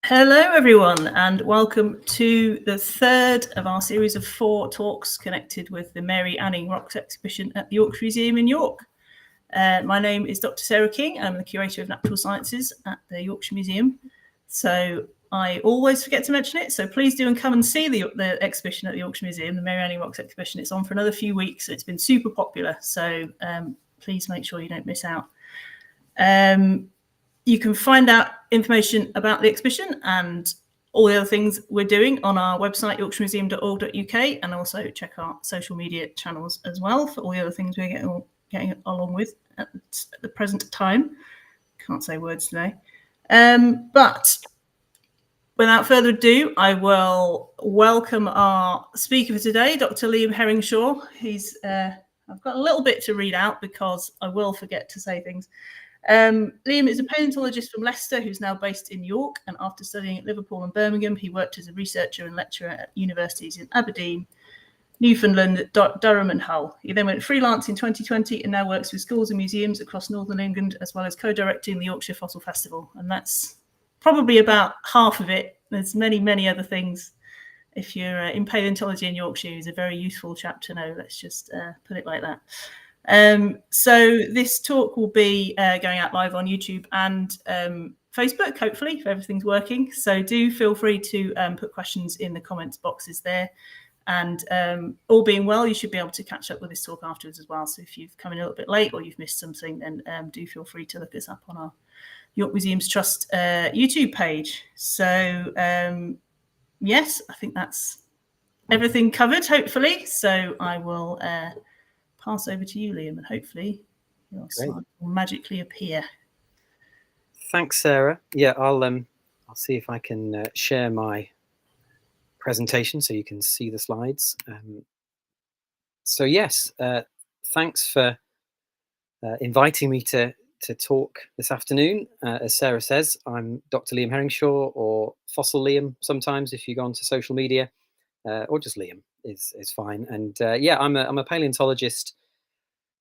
Hello, everyone, and welcome to the third of our series of 4 talks connected with the Mary Anning Rocks exhibition at the Yorkshire Museum in York. My name is Dr. Sarah King. I'm the Curator of Natural Sciences at the Yorkshire Museum. So I always forget to mention it. So please do and come and see the exhibition at the Yorkshire Museum, the Mary Anning Rocks exhibition. It's on for another few weeks. It's been super popular. So please make sure you don't miss out. You can find out information about the exhibition and all the other things we're doing on our website, yorkshiremuseum.org.uk, and also check our social media channels as well for all the other things we're getting along with at the present time. Can't say words today. But without further ado, I will welcome our speaker for today, Dr. Liam Herringshaw. I've got a little bit to read out because I will forget to say things. Liam is a paleontologist from Leicester who's now based in York, and after studying at Liverpool and Birmingham, he worked as a researcher and lecturer at universities in Aberdeen, Newfoundland, Durham and Hull. He then went freelance in 2020 and now works with schools and museums across Northern England, as well as co-directing the Yorkshire Fossil Festival. And that's probably about half of it. There's many, many other things. If you're in paleontology in Yorkshire, he's a very useful chap to know. Let's just put it like that. So this talk will be going out live on YouTube and Facebook, hopefully, if everything's working. So do feel free to put questions in the comments boxes there. And all being well, you should be able to catch up with this talk afterwards as well. So if you've come in a little bit late or you've missed something, then do feel free to look us up on our York Museums Trust YouTube page. So yes, I think that's everything covered, hopefully. So I will pass over to you, Liam, and hopefully your slide will magically appear. Thanks, Sarah. Yeah, I'll see if I can share my presentation so you can see the slides. So yes, thanks for inviting me to talk this afternoon. As Sarah says, I'm Dr. Liam Herringshaw, or Fossil Liam sometimes if you go onto social media, or just Liam is fine. And yeah, I'm a paleontologist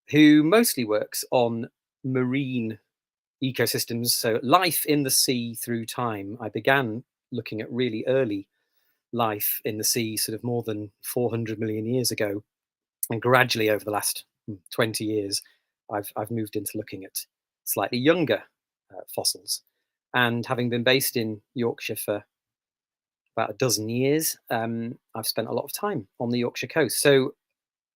who mostly works on marine ecosystems, so life in the sea through time. I began looking at really early life in the sea, sort of more than 400 million years ago, and gradually over the last 20 years, I've moved into looking at slightly younger fossils. And having been based in Yorkshire for about a dozen years, I've spent a lot of time on the Yorkshire coast. So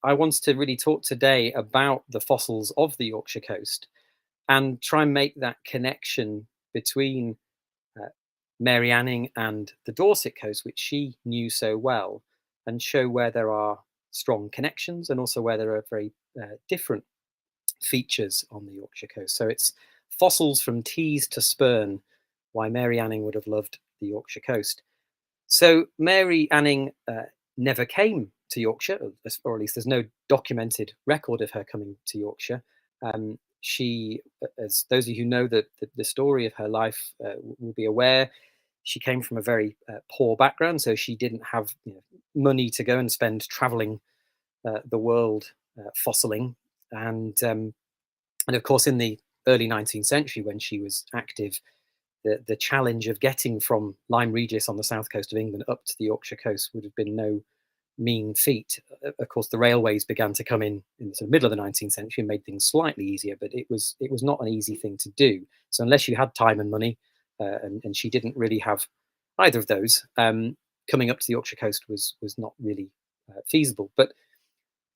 I wanted to really talk today about the fossils of the Yorkshire coast and try and make that connection between Mary Anning and the Dorset coast, which she knew so well, and show where there are strong connections and also where there are very different features on the Yorkshire coast. So it's fossils from Tees to Spurn, why Mary Anning would have loved the Yorkshire coast. So Mary Anning never came to Yorkshire, or at least there's no documented record of her coming to Yorkshire. She, as those of you who know the story of her life will be aware, she came from a very poor background, so she didn't have money to go and spend traveling the world fossiling. And of course, in the early 19th century, when she was active, the challenge of getting from Lyme Regis on the south coast of England up to the Yorkshire coast would have been no mean feat. Of course, the railways began to come in the sort of middle of the 19th century and made things slightly easier, but it was not an easy thing to do. So unless you had time and money, and she didn't really have either of those, coming up to the Yorkshire coast was not really feasible. But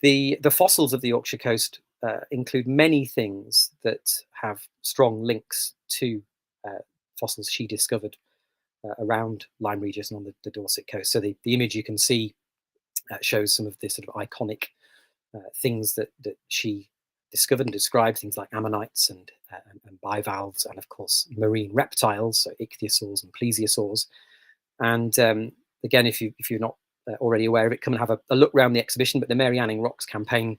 the fossils of the Yorkshire coast include many things that have strong links to fossils she discovered around Lyme Regis and on the Dorset coast. So the image you can see shows some of the sort of iconic things that she discovered and described, things like ammonites and bivalves, and of course marine reptiles, so ichthyosaurs and plesiosaurs. And again, if you're not already aware of it, come and have a look around the exhibition. But the Mary Anning Rocks campaign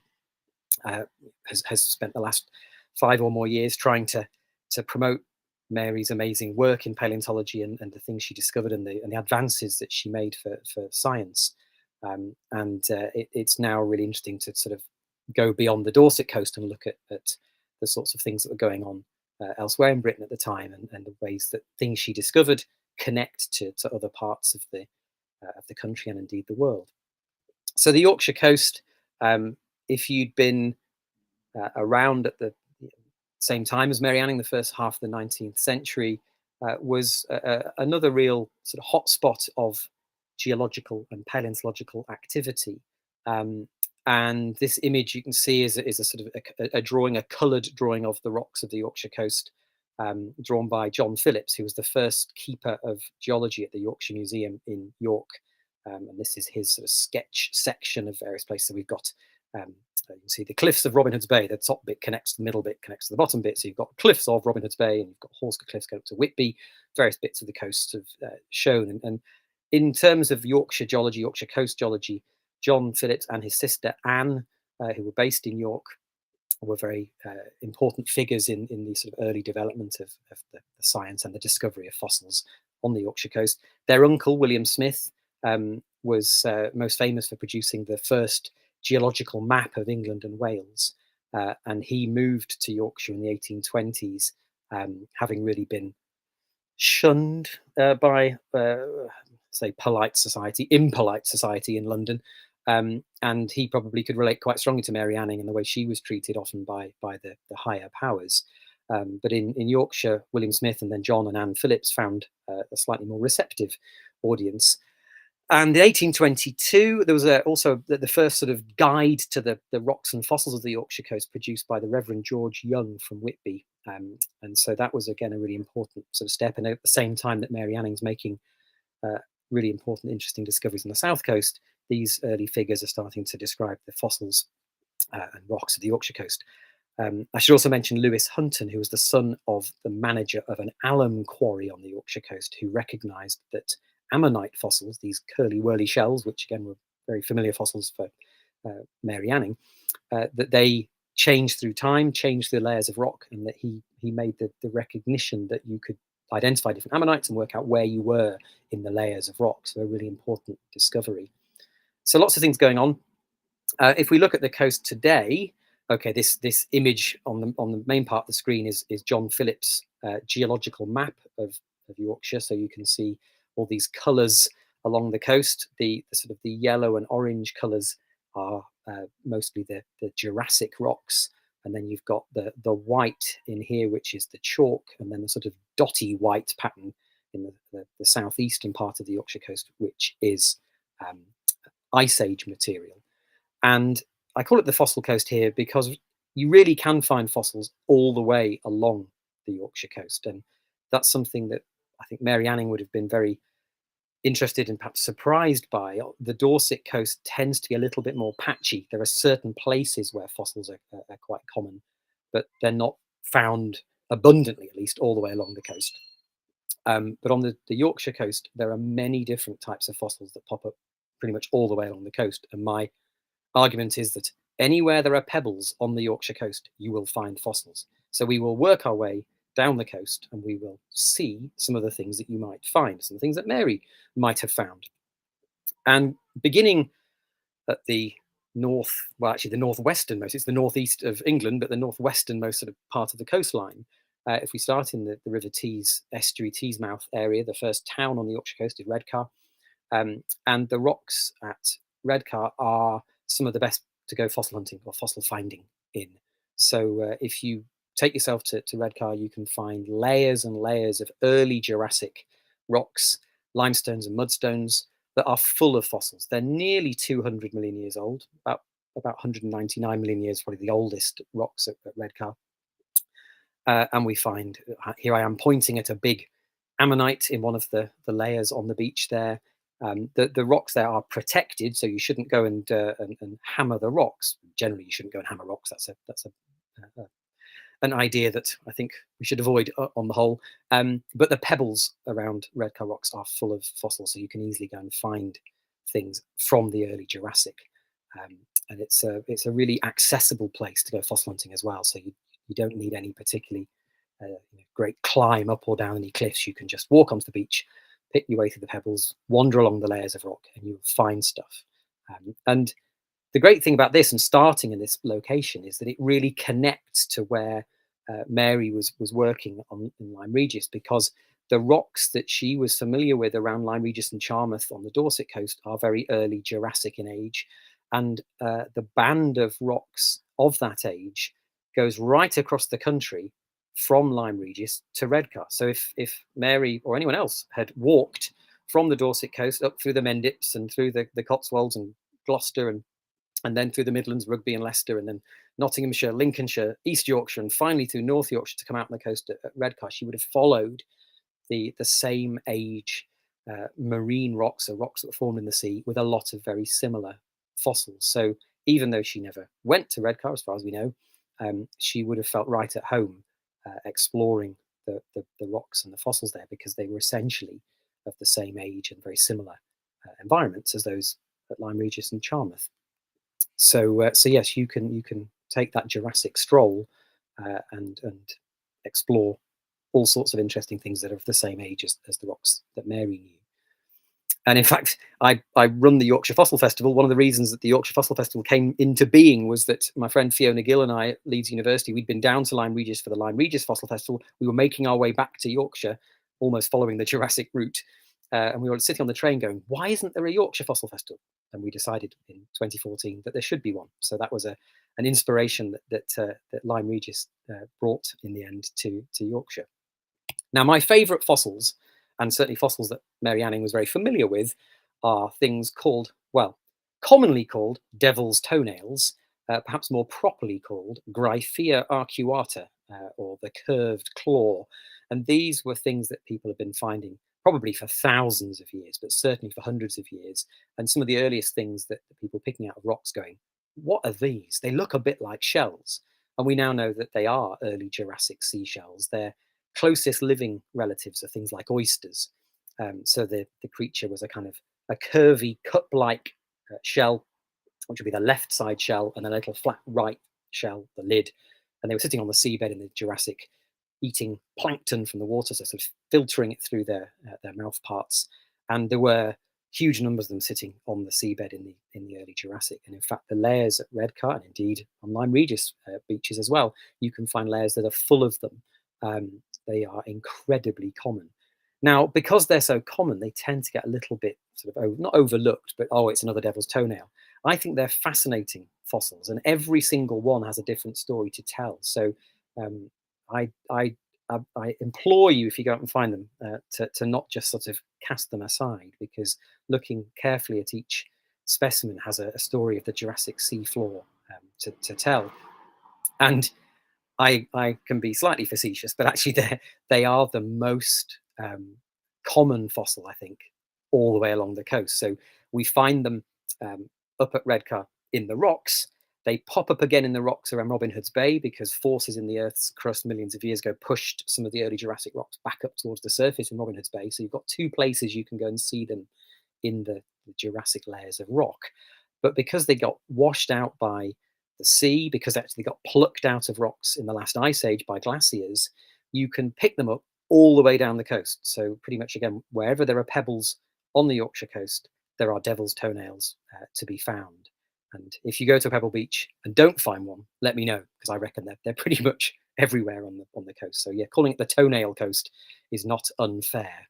has spent the last 5 or more years trying to promote Mary's amazing work in paleontology and the things she discovered and the advances that she made for science. It's now really interesting to sort of go beyond the Dorset coast and look at the sorts of things that were going on elsewhere in Britain at the time, and the ways that things she discovered connect to other parts of the country and indeed the world. So the Yorkshire coast, if you'd been around at the same time as Mary Anning, the first half of the 19th century, was another real sort of hotspot of geological and paleontological activity. And this image you can see is a sort of a drawing, a coloured drawing of the rocks of the Yorkshire coast, drawn by John Phillips, who was the first keeper of geology at the Yorkshire Museum in York. And this is his sort of sketch section of various places. So we've got, you can see the cliffs of Robin Hood's Bay. The top bit connects to the middle bit, connects to the bottom bit. So you've got cliffs of Robin Hood's Bay, and you've got Horsker Cliffs going up to Whitby. Various bits of the coast have shown. And in terms of Yorkshire geology, Yorkshire coast geology, John Phillips and his sister Anne, who were based in York, were very important figures in the sort of early development of the science and the discovery of fossils on the Yorkshire coast. Their uncle, William Smith, was most famous for producing the first geological map of England and Wales. And he moved to Yorkshire in the 1820s, having really been shunned by, say, impolite society in London. And he probably could relate quite strongly to Mary Anning and the way she was treated often by the higher powers. But in Yorkshire, William Smith and then John and Anne Phillips found a slightly more receptive audience. And in 1822, there was also the first sort of guide to the rocks and fossils of the Yorkshire coast, produced by the Reverend George Young from Whitby. And so that was, again, a really important sort of step. And at the same time that Mary Anning's making really important, interesting discoveries on the south coast, these early figures are starting to describe the fossils and rocks of the Yorkshire coast. I should also mention Lewis Hunton, who was the son of the manager of an alum quarry on the Yorkshire coast, who recognised that ammonite fossils, these curly whirly shells, which again were very familiar fossils for Mary Anning, that they changed through time, changed the layers of rock, and that he made the recognition that you could identify different ammonites and work out where you were in the layers of rock. So a really important discovery. So lots of things going on. If we look at the coast today, okay, this image on the main part of the screen is John Phillips' geological map of Yorkshire. So you can see all these colours along the coast. The sort of the yellow and orange colours are mostly the Jurassic rocks, and then you've got the white in here, which is the chalk, and then the sort of dotty white pattern in the southeastern part of the Yorkshire coast, which is Ice Age material. And I call it the fossil coast here because you really can find fossils all the way along the Yorkshire coast, and that's something that I think Mary Anning would have been very interested and perhaps surprised by. The Dorset coast tends to be a little bit more patchy. There are certain places where fossils are quite common, but they're not found abundantly, at least all the way along the coast. But on the Yorkshire coast, there are many different types of fossils that pop up pretty much all the way along the coast. And my argument is that anywhere there are pebbles on the Yorkshire coast, you will find fossils. So we will work our way down the coast and we will see some of the things that you might find, some of the things that Mary might have found. And beginning at the north, well, actually the northwesternmost, it's the northeast of England, but the northwesternmost sort of part of the coastline. If we start in the River Tees, estuary Teesmouth area, the first town on the Yorkshire coast is Redcar. And the rocks at Redcar are some of the best to go fossil hunting or fossil finding in. So if you take yourself to Redcar, you can find layers and layers of early Jurassic rocks, limestones and mudstones that are full of fossils. They're nearly 200 million years old, about 199 million years, probably the oldest rocks at Redcar. And we find, here I am pointing at a big ammonite in one of the layers on the beach there. The rocks there are protected, so you shouldn't go and hammer the rocks. Generally, you shouldn't go and hammer rocks. That's an idea that I think we should avoid on the whole. But the pebbles around Redcar rocks are full of fossils, so you can easily go and find things from the early Jurassic. And it's a really accessible place to go fossil hunting as well. So you don't need any particularly great climb up or down any cliffs. You can just walk onto the beach, pick your way through the pebbles, wander along the layers of rock, and you'll find stuff. And the great thing about this and starting in this location is that it really connects to where Mary was working in Lyme Regis, because the rocks that she was familiar with around Lyme Regis and Charmouth on the Dorset coast are very early Jurassic in age. And the band of rocks of that age goes right across the country from Lyme Regis to Redcar. So if Mary or anyone else had walked from the Dorset coast up through the Mendips and through the Cotswolds and Gloucester and then through the Midlands, Rugby and Leicester, and then Nottinghamshire, Lincolnshire, East Yorkshire, and finally through North Yorkshire to come out on the coast at Redcar, she would have followed the same age marine rocks, or rocks that were formed in the sea, with a lot of very similar fossils. So even though she never went to Redcar, as far as we know, she would have felt right at home exploring the rocks and the fossils there, because they were essentially of the same age and very similar environments as those at Lyme Regis and Charmouth. So yes, you can take that Jurassic stroll and explore all sorts of interesting things that are of the same age as the rocks that Mary knew. And in fact, I run the Yorkshire Fossil Festival. One of the reasons that the Yorkshire Fossil Festival came into being was that my friend Fiona Gill and I at Leeds University, we'd been down to Lyme Regis for the Lyme Regis Fossil Festival. We were making our way back to Yorkshire, almost following the Jurassic route. And we were sitting on the train going, why isn't there a Yorkshire Fossil Festival? And we decided in 2014 that there should be one. So that was an inspiration that Lyme Regis brought in the end to Yorkshire. Now, my favourite fossils, and certainly fossils that Mary Anning was very familiar with, are things called, well, commonly called devil's toenails, perhaps more properly called Gryphea arcuata, or the curved claw. And these were things that people have been finding probably for thousands of years, but certainly for hundreds of years. And some of the earliest things that people picking out of rocks going, what are these? They look a bit like shells. And we now know that they are early Jurassic seashells. They're closest living relatives are things like oysters. So the creature was a kind of a curvy cup-like shell, which would be the left side shell, and then a little flat right shell, the lid. And they were sitting on the seabed in the Jurassic, eating plankton from the water, so sort of filtering it through their mouth parts. And there were huge numbers of them sitting on the seabed in the early Jurassic. And in fact, the layers at Redcar, and indeed on Lyme Regis beaches as well, you can find layers that are full of them. They are incredibly common. Now, because they're so common, they tend to get a little bit sort of not overlooked, but oh, it's another devil's toenail. I think they're fascinating fossils, and every single one has a different story to tell. So I implore you, if you go out and find them, to not just sort of cast them aside, because looking carefully at each specimen has a story of the Jurassic sea floor to tell. And I can be slightly facetious, but actually they are the most common fossil, I think, all the way along the coast. So we find them up at Redcar in the rocks. They pop up again in the rocks around Robin Hood's Bay, because forces in the Earth's crust millions of years ago pushed some of the early Jurassic rocks back up towards the surface in Robin Hood's Bay. So you've got two places you can go and see them in the Jurassic layers of rock. But because they got washed out by the sea, because actually they got plucked out of rocks in the last ice age by glaciers, you can pick them up all the way down the coast. So pretty much, again, wherever there are pebbles on the Yorkshire coast, there are devil's toenails to be found. And if you go to a pebble beach and don't find one, let me know, because I reckon they're pretty much everywhere on the coast. So yeah, calling it the toenail coast is not unfair.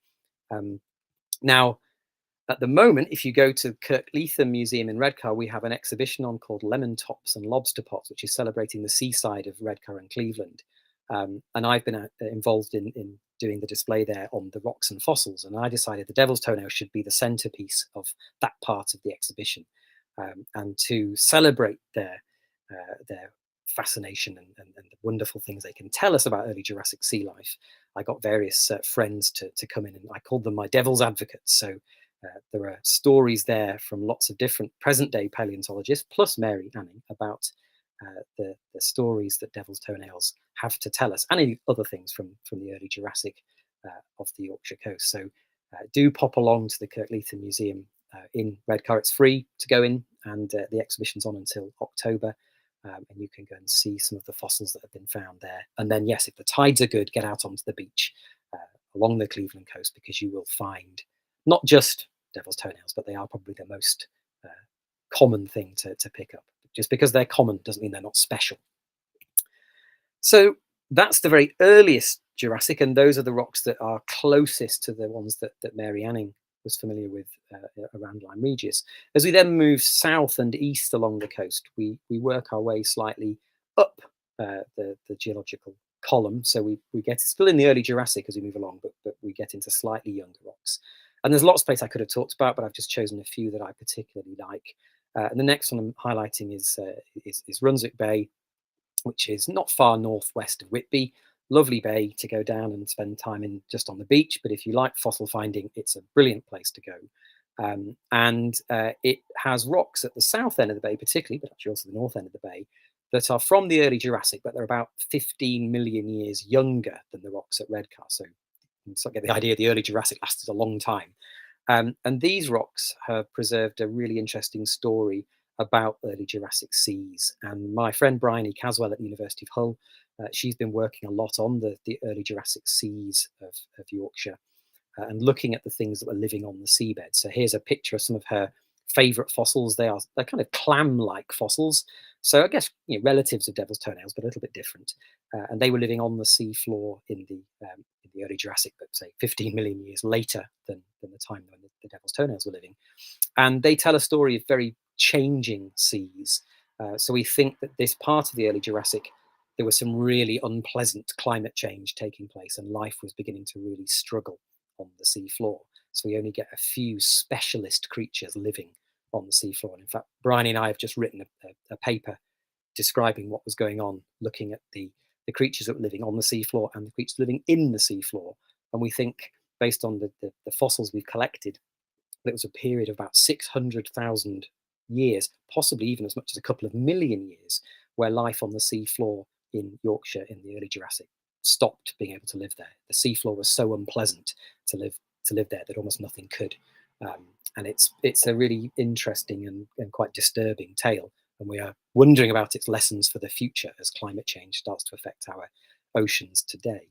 Now, at the moment, if you go to Kirkleatham Museum in Redcar, we have an exhibition on called Lemon Tops and Lobster Pots, which is celebrating the seaside of Redcar and Cleveland. And I've been involved in doing the display there on the rocks and fossils. And I decided the devil's toenail should be the centerpiece of that part of the exhibition. And to celebrate their fascination and the wonderful things they can tell us about early Jurassic sea life, I got various friends to come in, and I called them my devil's advocates. So there are stories there from lots of different present-day paleontologists, plus Mary Anning, about the stories that devil's toenails have to tell us, and any other things from the early Jurassic of the Yorkshire coast. So do pop along to the Kirkleatham Museum in Redcar. It's free to go in, and the exhibition's on until October, and you can go and see some of the fossils that have been found there. And then, yes, if the tides are good, get out onto the beach along the Cleveland coast, because you will find not just devil's toenails, but they are probably the most common thing to pick up. Just because they're common doesn't mean they're not special. So that's the very earliest Jurassic, and those are the rocks that are closest to the ones that Mary Anning was familiar with around Lyme Regis. As we then move south and east along the coast, we work our way slightly up the geological column. So we get still in the early Jurassic as we move along, but we get into slightly younger rocks. And there's lots of places I could have talked about, but I've just chosen a few that I particularly like. And the next one I'm highlighting is Runswick Bay, which is not far northwest of Whitby. Lovely bay to go down and spend time in just on the beach. But if you like fossil finding, it's a brilliant place to go. And it has rocks at the south end of the bay, particularly, but actually also the north end of the bay, that are from the early Jurassic, but they're about 15 million years younger than the rocks at Redcar. So you can get the idea the early Jurassic lasted a long time. And these rocks have preserved a really interesting story about early Jurassic seas. And my friend Bryony Caswell at the University of Hull, she's been working a lot on the early Jurassic seas of Yorkshire and looking at the things that were living on the seabed. So here's a picture of some of her favourite fossils. They're kind of clam-like fossils. So I guess relatives of devil's toenails, but a little bit different. And they were living on the sea floor in the early Jurassic, but say 15 million years later than the time when the devil's toenails were living. And they tell a story of very changing seas. So we think that this part of the early Jurassic, there was some really unpleasant climate change taking place, and life was beginning to really struggle on the sea floor. So we only get a few specialist creatures living on the seafloor. And in fact, Bryony and I have just written a paper describing what was going on, looking at the creatures that were living on the seafloor and the creatures living in the seafloor. And we think, based on the fossils we've collected, that it was a period of about 600,000 years, possibly even as much as a couple of million years, where life on the seafloor in Yorkshire in the early Jurassic stopped being able to live there. The seafloor was so unpleasant to live there that almost nothing could. And it's a really interesting and quite disturbing tale. And we are wondering about its lessons for the future as climate change starts to affect our oceans today.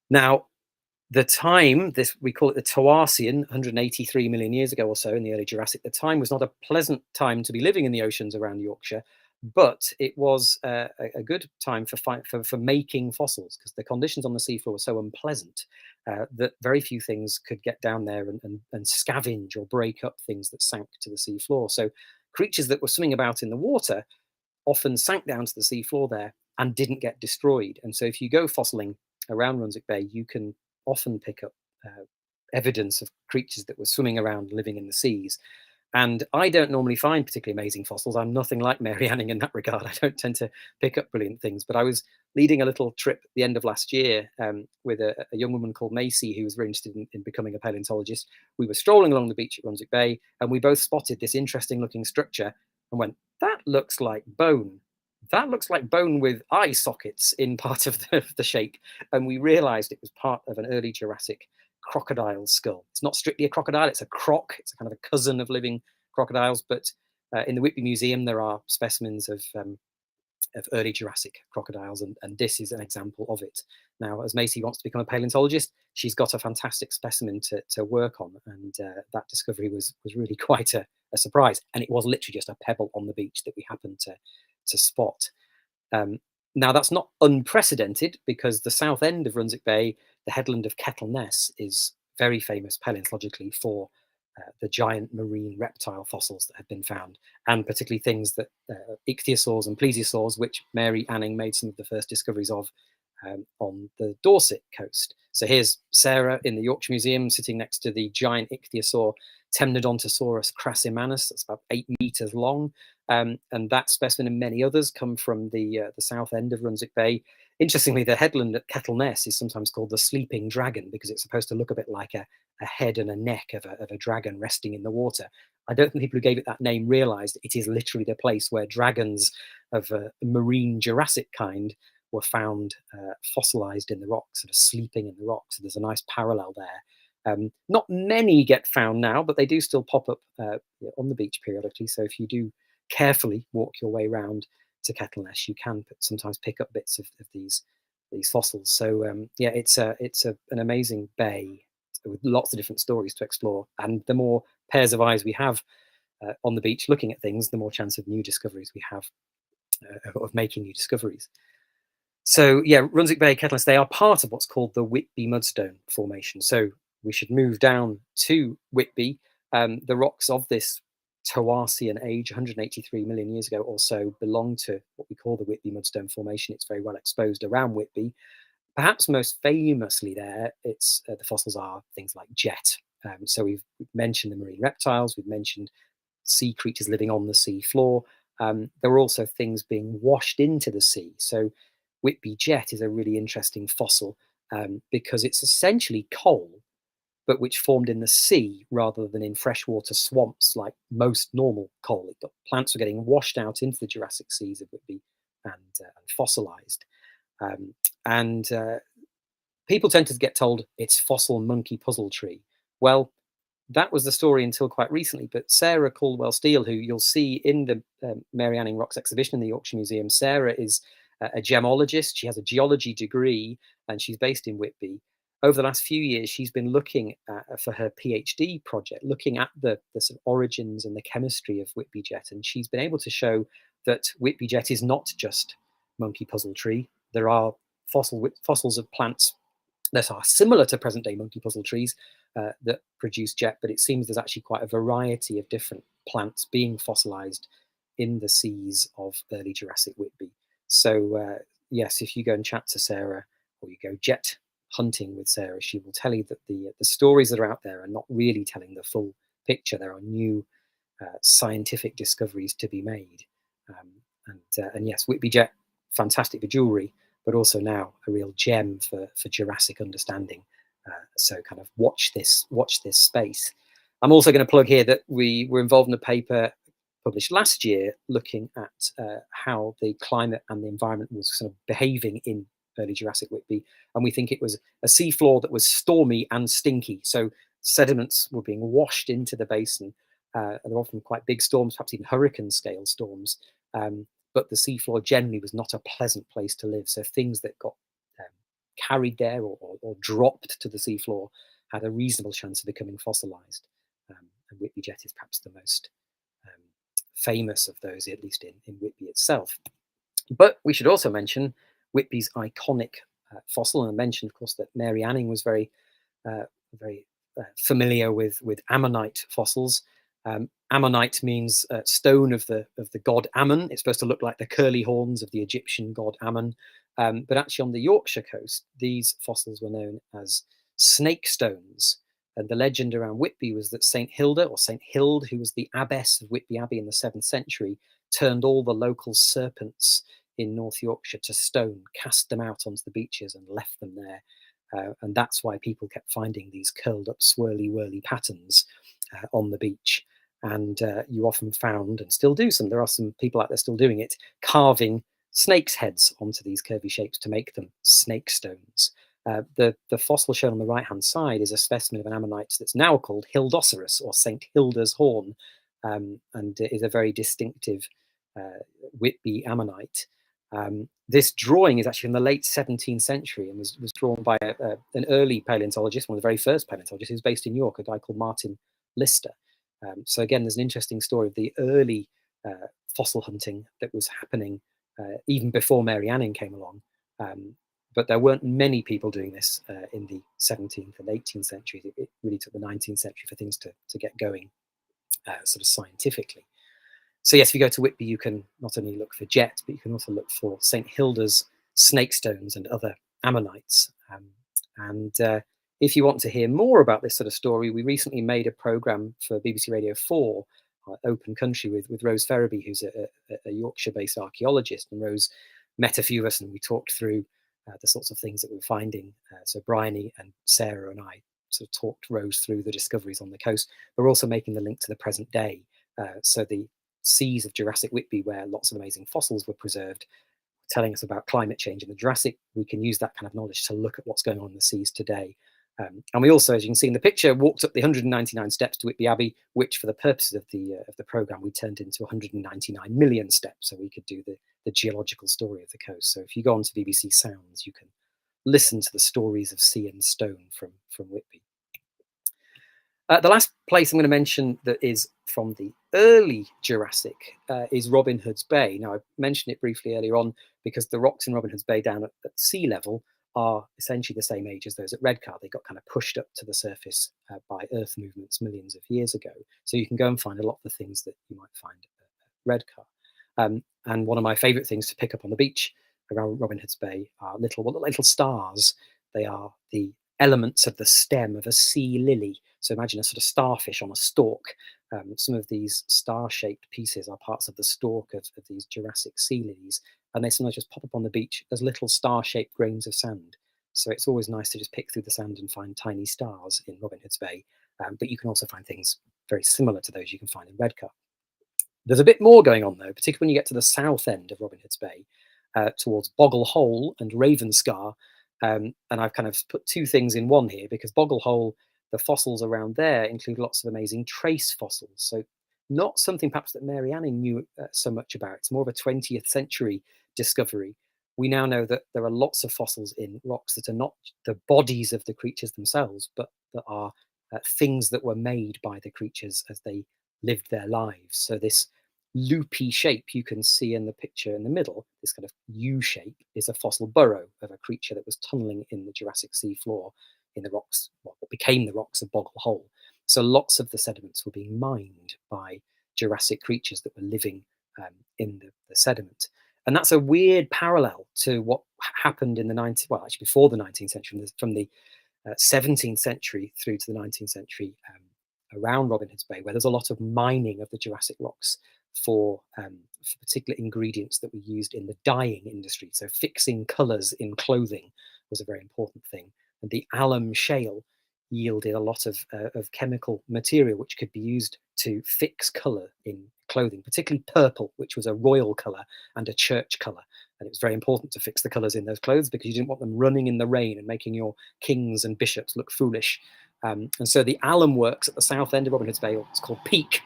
Now, the time, we call it the Toarcian, 183 million years ago or so in the early Jurassic, the time was not a pleasant time to be living in the oceans around Yorkshire, but it was a good time for making fossils, because the conditions on the seafloor were so unpleasant that very few things could get down there and scavenge or break up things that sank to the seafloor. So creatures that were swimming about in the water often sank down to the seafloor there and didn't get destroyed. And so if you go fossiling around Runswick Bay, you can often pick up evidence of creatures that were swimming around living in the seas. And I don't normally find particularly amazing fossils. I'm nothing like Mary Anning in that regard. I don't tend to pick up brilliant things. But I was leading a little trip at the end of last year with a young woman called Macy, who was very interested in becoming a paleontologist. We were strolling along the beach at Runswick Bay, and we both spotted this interesting looking structure and went, that looks like bone. That looks like bone with eye sockets in part of the shape. And we realized it was part of an early Jurassic crocodile skull. It's not strictly a crocodile, it's a croc. It's a kind of a cousin of living crocodiles. But in the Whitby Museum, there are specimens of early Jurassic crocodiles, and this is an example of it. Now, as Macy wants to become a paleontologist, she's got a fantastic specimen to work on, and that discovery was really quite a surprise. And it was literally just a pebble on the beach that we happened to spot. Now, that's not unprecedented, because the south end of Runswick Bay, the headland of Kettleness, is very famous paleontologically for the giant marine reptile fossils that have been found, and particularly things that ichthyosaurs and plesiosaurs, which Mary Anning made some of the first discoveries of on the Dorset coast. So here's Sarah in the Yorkshire Museum sitting next to the giant ichthyosaur Temnodontosaurus crasimanus. That's about 8 meters long. And that specimen and many others come from the south end of Runswick Bay. Interestingly, the headland at Kettleness is sometimes called the sleeping dragon, because it's supposed to look a bit like a head and a neck of a dragon resting in the water. I don't think people who gave it that name realized it is literally the place where dragons of a marine Jurassic kind were found fossilized in the rocks, sort of sleeping in the rocks. So there's a nice parallel there. Not many get found now, but they do still pop up on the beach periodically. So if you do carefully walk your way around to Kettleness, you can sometimes pick up bits of these fossils. So yeah, it's an amazing bay with lots of different stories to explore. And the more pairs of eyes we have on the beach looking at things, the more chance of new discoveries we have of making new discoveries. So yeah, Brunswick Bay Kettleness, they are part of what's called the Whitby Mudstone Formation. So we should move down to Whitby. The rocks of this Toarcian age, 183 million years ago or so, belong to what we call the Whitby Mudstone Formation. It's very well exposed around Whitby. Perhaps most famously there, it's the fossils are things like jet. So we've mentioned the marine reptiles, we've mentioned sea creatures living on the sea floor. There are also things being washed into the sea. So Whitby jet is a really interesting fossil because it's essentially coal, but which formed in the sea rather than in freshwater swamps like most normal coal. Plants were getting washed out into the Jurassic seas of Whitby and fossilized. And people tend to get told it's fossil monkey puzzle tree. Well, that was the story until quite recently, but Sarah Caldwell-Steele, who you'll see in the Mary Anning Rocks exhibition in the Yorkshire Museum, Sarah is a gemologist. She has a geology degree and she's based in Whitby. Over the last few years, she's been looking for her PhD project, looking at the sort of origins and the chemistry of Whitby jet. And she's been able to show that Whitby jet is not just monkey puzzle tree. There are fossils of plants that are similar to present day monkey puzzle trees that produce jet, but it seems there's actually quite a variety of different plants being fossilized in the seas of early Jurassic Whitby. So yes, if you go and chat to Sarah or you go jet hunting with Sarah, she will tell you that the stories that are out there are not really telling the full picture. There are new scientific discoveries to be made. And yes, Whitby jet, fantastic for jewelry, but also now a real gem for Jurassic understanding. So kind of watch this space. I'm also going to plug here that we were involved in a paper published last year looking at how the climate and the environment was sort of behaving in early Jurassic Whitby. And we think it was a seafloor that was stormy and stinky. So sediments were being washed into the basin. They're often quite big storms, perhaps even hurricane scale storms. But the seafloor generally was not a pleasant place to live. So things that got carried there or dropped to the seafloor had a reasonable chance of becoming fossilized. And Whitby jet is perhaps the most famous of those, at least in Whitby itself. But we should also mention Whitby's iconic fossil, and I mentioned, of course, that Mary Anning was very familiar with ammonite fossils. Ammonite means stone of the god Ammon. It's supposed to look like the curly horns of the Egyptian god Ammon. But actually on the Yorkshire coast, these fossils were known as snake stones. And the legend around Whitby was that St. Hilda, or St. Hild, who was the abbess of Whitby Abbey in the 7th century, turned all the local serpents in North Yorkshire to stone, cast them out onto the beaches and left them there. And that's why people kept finding these curled up swirly whirly patterns on the beach. And you often found, and still do there are some people out there still doing it, carving snakes' heads onto these curvy shapes to make them snake stones. The fossil shown on the right-hand side is a specimen of an ammonite that's now called Hildoceras, or St. Hilda's horn, and is a very distinctive Whitby ammonite. This drawing is actually from the late 17th century and was drawn by an early paleontologist, one of the very first paleontologists, who's based in York, a guy called Martin Lister. So again, there's an interesting story of the early fossil hunting that was happening even before Mary Anning came along. But there weren't many people doing this in the 17th and 18th centuries. It really took the 19th century for things to get going sort of scientifically. So yes, if you go to Whitby, you can not only look for jet, but you can also look for St. Hilda's snake stones and other ammonites. If you want to hear more about this sort of story, we recently made a programme for BBC Radio 4, Open Country, with Rose Ferraby, who's a Yorkshire-based archaeologist. And Rose met a few of us and we talked through the sorts of things that we were finding. So Bryony and Sarah and I sort of talked Rose through the discoveries on the coast. We're also making the link to the present day. So the seas of Jurassic Whitby, where lots of amazing fossils were preserved, telling us about climate change in the Jurassic. We can use that kind of knowledge to look at what's going on in the seas today. And we also, as you can see in the picture, walked up the 199 steps to Whitby Abbey, which for the purposes of the programme, we turned into 199 million steps, so we could do the geological story of the coast. So if you go onto BBC Sounds, you can listen to the stories of sea and stone from Whitby. The last place I'm going to mention that is from the early Jurassic is Robin Hood's Bay. Now, I mentioned it briefly earlier on because the rocks in Robin Hood's Bay down at sea level are essentially the same age as those at Redcar. They got kind of pushed up to the surface by Earth movements millions of years ago. So you can go and find a lot of the things that you might find at Redcar. And one of my favourite things to pick up on the beach around Robin Hood's Bay are little stars. They are the elements of the stem of a sea lily. So imagine a sort of starfish on a stalk. Some of these star-shaped pieces are parts of the stalk of these Jurassic sea lilies, and they sometimes just pop up on the beach as little star-shaped grains of sand. So it's always nice to just pick through the sand and find tiny stars in Robin Hood's Bay. But you can also find things very similar to those you can find in Redcar. There's a bit more going on, though, particularly when you get to the south end of Robin Hood's Bay, towards Boggle Hole and Ravenscar. And I've kind of put two things in one here, because Boggle Hole, the fossils around there include lots of amazing trace fossils. So not something perhaps that Mary Anning knew so much about. It's more of a 20th century discovery. We now know that there are lots of fossils in rocks that are not the bodies of the creatures themselves, but that are things that were made by the creatures as they lived their lives. So this loopy shape you can see in the picture in the middle, this kind of U shape, is a fossil burrow of a creature that was tunneling in the Jurassic sea floor in the rocks, what became the rocks of Boggle Hole. So lots of the sediments were being mined by Jurassic creatures that were living in the sediment. And that's a weird parallel to what happened in the 19th, well, actually before the 19th century, from the 17th century through to the 19th century around Robin Hood's Bay, where there's a lot of mining of the Jurassic rocks for particular ingredients that were used in the dyeing industry. So fixing colours in clothing was a very important thing. And the alum shale yielded a lot of chemical material which could be used to fix colour in clothing, particularly purple, which was a royal colour and a church colour. And it was very important to fix the colours in those clothes because you didn't want them running in the rain and making your kings and bishops look foolish. And so the alum works at the south end of Robin Hood's Bay, it's called Peak,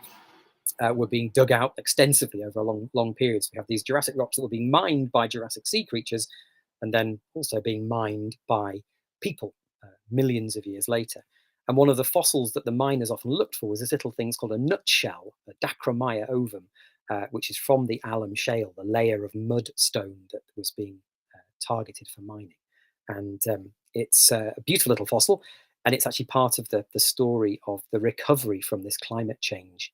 were being dug out extensively over a long period. So we have these Jurassic rocks that were being mined by Jurassic sea creatures and then also being mined by people millions of years later. And one of the fossils that the miners often looked for was this little thing called a nutshell, a Dacromia ovum, which is from the alum shale, the layer of mudstone that was being targeted for mining. And it's a beautiful little fossil, and it's actually part of the story of the recovery from this climate change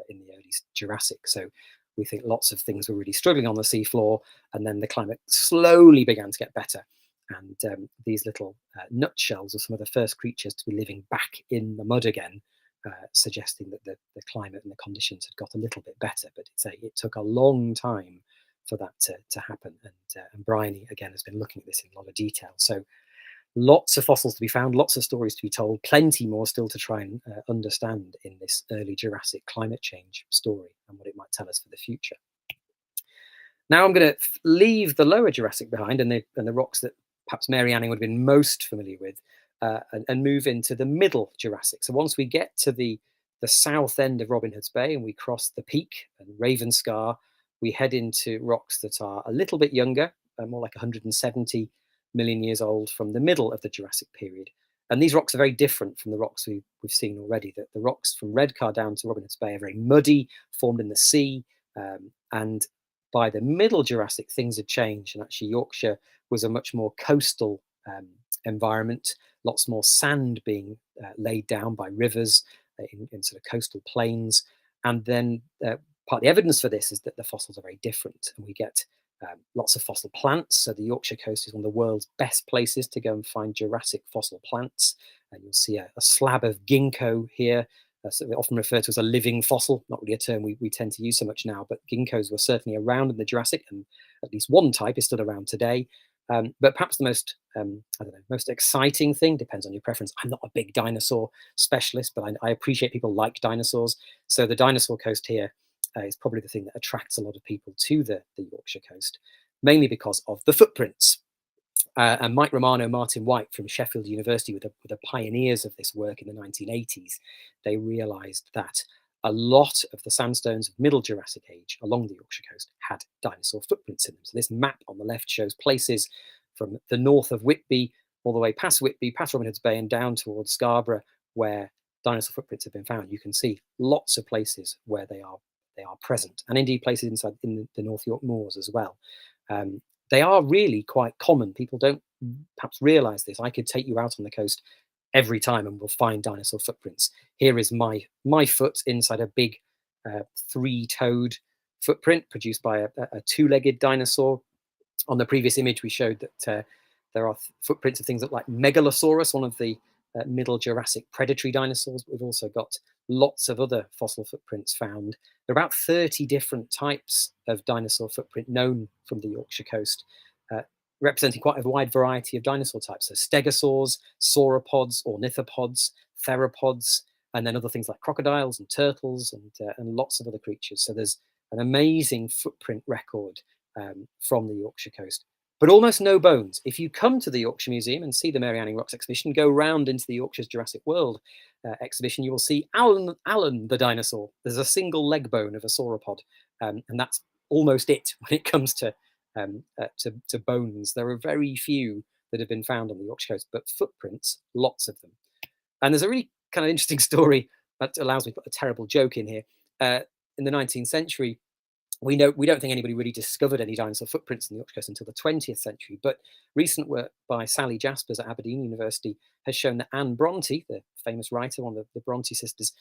in the early Jurassic. So we think lots of things were really struggling on the seafloor, and then the climate slowly began to get better. And these little nutshells are some of the first creatures to be living back in the mud again, suggesting that the climate and the conditions had got a little bit better. But it took a long time for that to happen. And Bryony, again, has been looking at this in a lot of detail. So lots of fossils to be found, lots of stories to be told, plenty more still to try and understand in this early Jurassic climate change story and what it might tell us for the future. Now I'm going to leave the lower Jurassic behind and the rocks that perhaps Mary Anning would have been most familiar with, and move into the middle Jurassic. So once we get to the south end of Robin Hood's Bay and we cross the Peak and Ravenscar, we head into rocks that are a little bit younger, more like 170 million years old, from the middle of the Jurassic period. And these rocks are very different from the rocks we've seen already. The rocks from Redcar down to Robin Hood's Bay are very muddy, formed in the sea, and by the middle Jurassic, things had changed, and actually Yorkshire was a much more coastal environment, lots more sand being laid down by rivers in sort of coastal plains. And then part of the evidence for this is that the fossils are very different, and we get lots of fossil plants. So the Yorkshire coast is one of the world's best places to go and find Jurassic fossil plants. And you'll see a slab of ginkgo here. So they're often referred to as a living fossil, not really a term we tend to use so much now, but ginkgos were certainly around in the Jurassic, and at least one type is still around today. But perhaps the most, most exciting thing, depends on your preference. I'm not a big dinosaur specialist, but I appreciate people like dinosaurs. So the dinosaur coast here is probably the thing that attracts a lot of people to the Yorkshire coast, mainly because of the footprints. And Mike Romano, Martin White from Sheffield University were the pioneers of this work in the 1980s. They realised that a lot of the sandstones of Middle Jurassic age along the Yorkshire coast had dinosaur footprints in them. So this map on the left shows places from the north of Whitby all the way past Whitby, past Robin Hood's Bay and down towards Scarborough, where dinosaur footprints have been found, you can see lots of places where they are present, and indeed places inside in the North York Moors as well. They are really quite common. People don't perhaps realise this. I could take you out on the coast every time and we'll find dinosaur footprints. Here is my foot inside a big 3-toed footprint produced by a 2-legged dinosaur. On the previous image, we showed that there are footprints of things that like Megalosaurus, one of the Middle Jurassic predatory dinosaurs. But we've also got lots of other fossil footprints found. There are about 30 different types of dinosaur footprint known from the Yorkshire coast, representing quite a wide variety of dinosaur types. So stegosaurs, sauropods, ornithopods, theropods, and then other things like crocodiles and turtles and lots of other creatures. So there's an amazing footprint record from the Yorkshire coast, but almost no bones. If you come to the Yorkshire Museum and see the Mary Anning Rocks exhibition, go round into the Yorkshire's Jurassic World exhibition, you will see Alan the dinosaur. There's a single leg bone of a sauropod, and that's almost it when it comes to bones. There are very few that have been found on the Yorkshire coast, but footprints, lots of them. And there's a really kind of interesting story that allows me to put a terrible joke in here. In the 19th century, we don't think anybody really discovered any dinosaur footprints in the Yorkshire coast until the 20th century, but recent work by Sally Jaspers at Aberdeen University has shown that Anne Bronte, the famous writer, one of the Bronte sisters,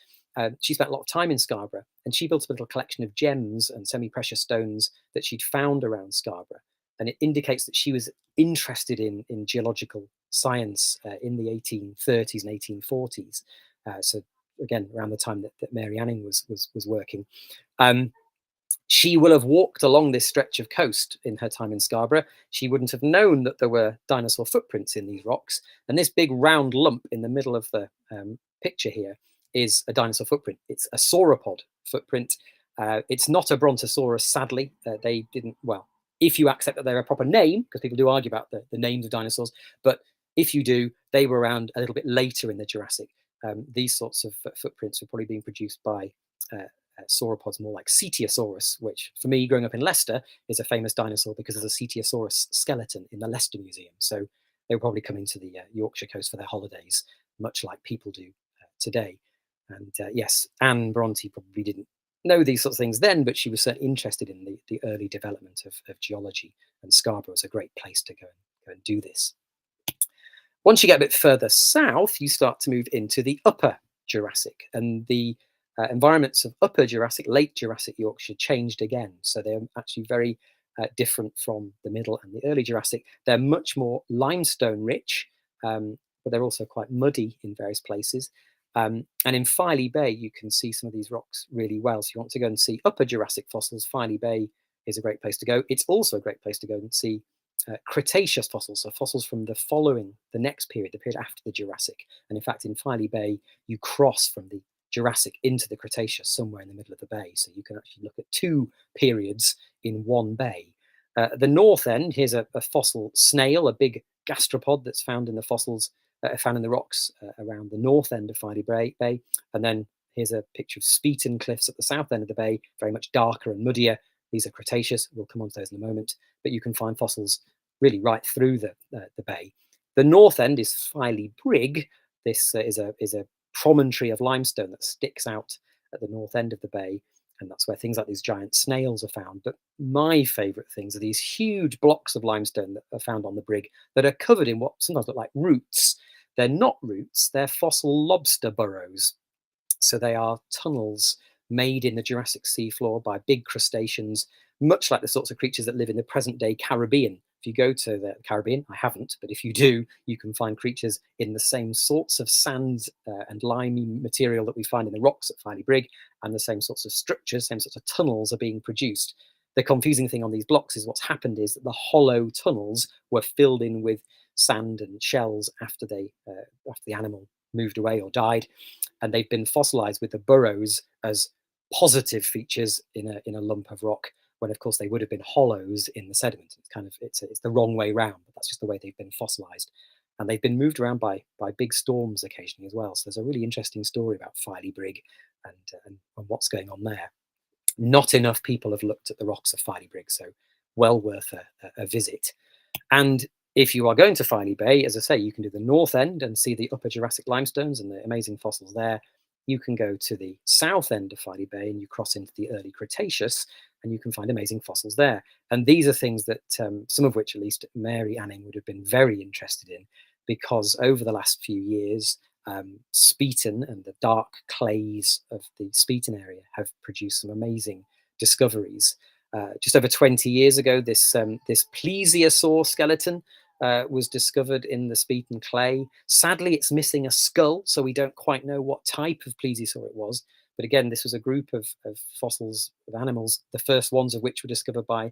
she spent a lot of time in Scarborough, and she built a little collection of gems and semi-precious stones that she'd found around Scarborough. And it indicates that she was interested in geological science in the 1830s and 1840s. So again, around the time that Mary Anning was working. She will have walked along this stretch of coast in her time in Scarborough. She wouldn't have known that there were dinosaur footprints in these rocks. And this big round lump in the middle of the picture here is a dinosaur footprint. It's a sauropod footprint. It's not a Brontosaurus, sadly. They didn't, well, if you accept that they're a proper name, because people do argue about the names of dinosaurs, but if you do, they were around a little bit later in the Jurassic. These sorts of footprints were probably being produced by sauropods more like Cetiosaurus, which for me, growing up in Leicester, is a famous dinosaur because there's a Cetiosaurus skeleton in the Leicester Museum. So they were probably coming to the Yorkshire coast for their holidays, much like people do today. And yes, Anne Bronte probably didn't know these sorts of things then, but she was certainly interested in the early development of geology, and Scarborough was a great place to go and do this. Once you get a bit further south, you start to move into the upper Jurassic, and the environments of upper Jurassic, late Jurassic Yorkshire changed again. So they're actually very different from the middle and the early Jurassic. They're much more limestone rich, but they're also quite muddy in various places. And in Filey Bay, you can see some of these rocks really well. So you want to go and see upper Jurassic fossils, Filey Bay is a great place to go. It's also a great place to go and see Cretaceous fossils, so fossils from the next period, the period after the Jurassic. And in fact, in Filey Bay, you cross from the Jurassic into the Cretaceous somewhere in the middle of the bay. So you can actually look at two periods in one bay. The north end, here's a fossil snail, a big gastropod that's found in the fossils, found in the rocks around the north end of Filey Bay. And then here's a picture of Speeton Cliffs at the south end of the bay, very much darker and muddier. These are Cretaceous. We'll come on to those in a moment. But you can find fossils really right through the bay. The north end is Filey Brig. This is a promontory of limestone that sticks out at the north end of the bay, and that's where things like these giant snails are found. But my favourite things are these huge blocks of limestone that are found on the Brig that are covered in what sometimes look like roots. They're not roots, they're fossil lobster burrows. So they are tunnels made in the Jurassic seafloor by big crustaceans, much like the sorts of creatures that live in the present-day Caribbean. If you go to the Caribbean, I haven't, but if you do, you can find creatures in the same sorts of sand and limey material that we find in the rocks at Filey Brig, and the same sorts of structures, same sorts of tunnels are being produced. The confusing thing on these blocks is what's happened is that the hollow tunnels were filled in with sand and shells after the animal moved away or died, and they've been fossilized with the burrows as positive features in a lump of rock, when of course they would have been hollows in the sediment. It's the wrong way round, but that's just the way they've been fossilized. And they've been moved around by big storms occasionally as well. So there's a really interesting story about Filey Brig and what's going on there. Not enough people have looked at the rocks of Filey Brig, so well worth a visit. And if you are going to Filey Bay, as I say, you can do the north end and see the upper Jurassic limestones and the amazing fossils there. you can go to the south end of Filey Bay and you cross into the early Cretaceous, and you can find amazing fossils there. And these are things that, some of which at least Mary Anning would have been very interested in, because over the last few years, Speeton and the dark clays of the Speeton area have produced some amazing discoveries. Just over 20 years ago, this plesiosaur skeleton was discovered in the Speeton clay. Sadly, it's missing a skull, so we don't quite know what type of plesiosaur it was. But again, this was a group of fossils of animals, the first ones of which were discovered by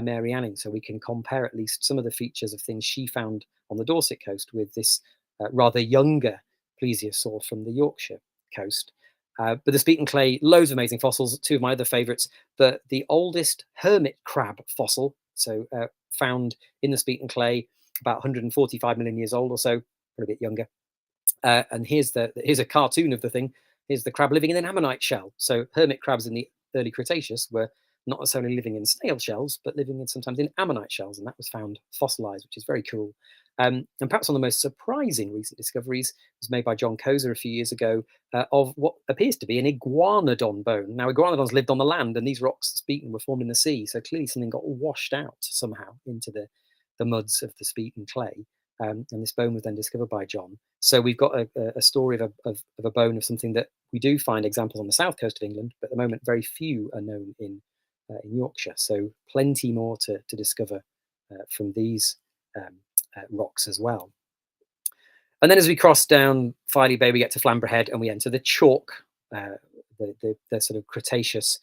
Mary Anning. So we can compare at least some of the features of things she found on the Dorset coast with this rather younger plesiosaur from the Yorkshire coast. But the Speeton clay, loads of amazing fossils. Two of my other favourites, the oldest hermit crab fossil, so found in the Speeton clay, about 145 million years old or so, or a bit younger. And here's a cartoon of the thing. Here's the crab living in an ammonite shell. So hermit crabs in the early Cretaceous were not necessarily living in snail shells, but living sometimes in ammonite shells, and that was found fossilized, which is very cool. And perhaps one of the most surprising recent discoveries was made by John Kozer a few years ago of what appears to be an iguanodon bone. Now, iguanodons lived on the land, and these rocks, Speeton, were formed in the sea, so clearly something got washed out somehow into the muds of the Speeton clay. And this bone was then discovered by John. So we've got a story of a bone of something that we do find examples on the south coast of England, but at the moment very few are known in Yorkshire. So plenty more to discover from these rocks as well. And then as we cross down Filey Bay, we get to Flamborough Head and we enter the chalk, the sort of Cretaceous,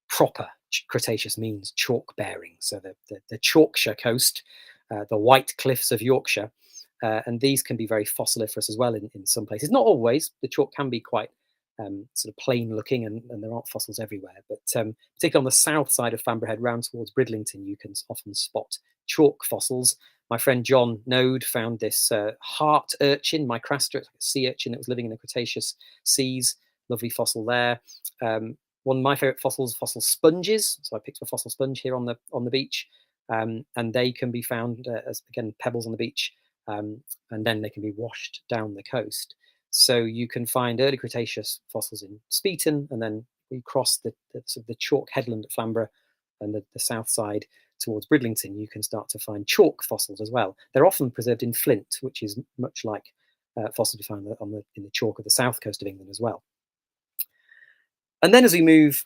proper Cretaceous means chalk bearing. So the Yorkshire coast, the white cliffs of Yorkshire, and these can be very fossiliferous as well in some places. Not always. The chalk can be quite sort of plain looking, and there aren't fossils everywhere. But particularly on the south side of Flamborough Head, round towards Bridlington, you can often spot chalk fossils. My friend John Node found this heart urchin, micrastra, like a sea urchin that was living in the Cretaceous seas. Lovely fossil there. One of my favourite fossils, fossil sponges. So I picked up a fossil sponge here on the beach. And they can be found as, again, pebbles on the beach, and then they can be washed down the coast. So you can find early Cretaceous fossils in Speeton, and then we cross the chalk headland at Flamborough and the south side towards Bridlington, you can start to find chalk fossils as well. They're often preserved in flint, which is much like fossils we find in the chalk of the south coast of England as well. And then as we move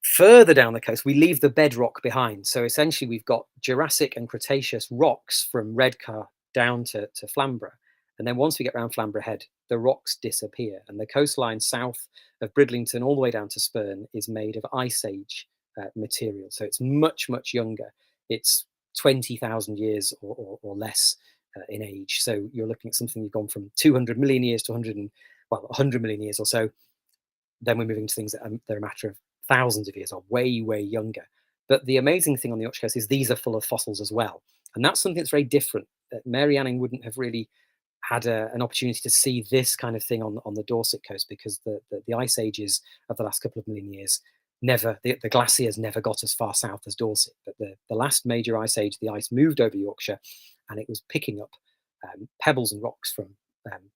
further down the coast, we leave the bedrock behind. So essentially, we've got Jurassic and Cretaceous rocks from Redcar down to Flamborough. And then once we get around Flamborough Head, the rocks disappear. And the coastline south of Bridlington all the way down to Spurn is made of Ice Age material. So it's much, much younger. It's 20,000 years or less in age. So you're looking at something you've gone from 200 million years to 100 million years or so. Then we're moving to things that are a matter of thousands of years, or way, way younger. But the amazing thing on the Yorkshire coast is these are full of fossils as well. And that's something that's very different. Mary Anning wouldn't have really had an opportunity to see this kind of thing on the Dorset coast, because the ice ages of the last couple of million years the glaciers never got as far south as Dorset. But the last major ice age, the ice moved over Yorkshire, and it was picking up pebbles and rocks from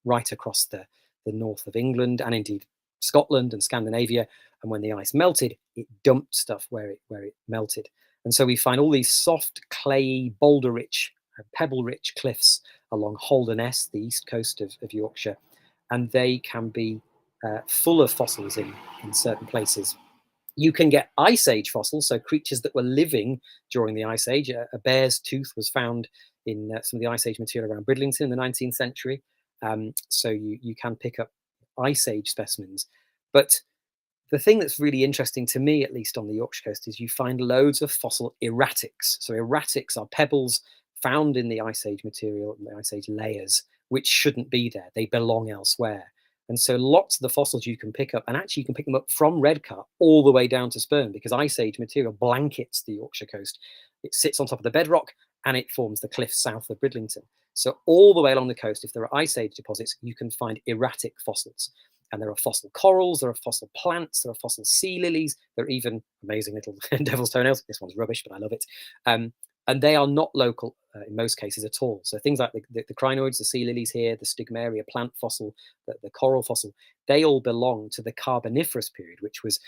right across the north of England, and indeed Scotland and Scandinavia. And when the ice melted, it dumped stuff where it melted. And so we find all these soft, clayey, boulder-rich, pebble-rich cliffs along Holderness, the east coast of Yorkshire. And they can be full of fossils in certain places. You can get Ice Age fossils, so creatures that were living during the Ice Age. A bear's tooth was found in some of the Ice Age material around Bridlington in the 19th century. So you can pick up Ice Age specimens. But the thing that's really interesting to me, at least on the Yorkshire coast, is you find loads of fossil erratics. So erratics are pebbles found in the Ice Age material, in the Ice Age layers, which shouldn't be there. They belong elsewhere. And so lots of the fossils you can pick up, and actually you can pick them up from Redcar all the way down to Spurn, because Ice Age material blankets the Yorkshire coast. It sits on top of the bedrock and it forms the cliffs south of Bridlington. So all the way along the coast, if there are Ice Age deposits, you can find erratic fossils. And there are fossil corals, there are fossil plants, there are fossil sea lilies, there are even amazing little devil's toenails. This one's rubbish, but I love it. And they are not local in most cases at all. So things like the crinoids, the sea lilies here, the stigmaria plant fossil, the coral fossil, they all belong to the Carboniferous period, which was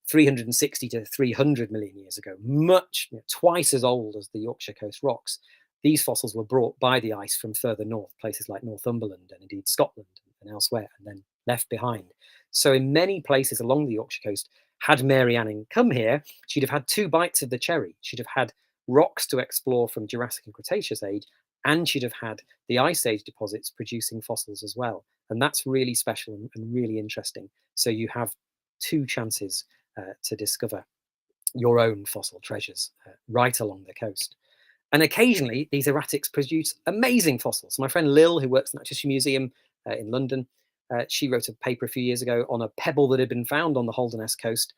360 to 300 million years ago, much, twice as old as the Yorkshire Coast rocks. These fossils were brought by the ice from further north, places like Northumberland and indeed Scotland and elsewhere, and then left behind. So in many places along the Yorkshire Coast, had Mary Anning come here, she'd have had 2 bites of the cherry. She'd have had rocks to explore from Jurassic and Cretaceous age, and she'd have had the Ice Age deposits producing fossils as well. And that's really special and really interesting. So you have 2 chances to discover your own fossil treasures right along the coast. And occasionally, these erratics produce amazing fossils. My friend Lil, who works in the Natural History Museum in London, she wrote a paper a few years ago on a pebble that had been found on the Holderness coast.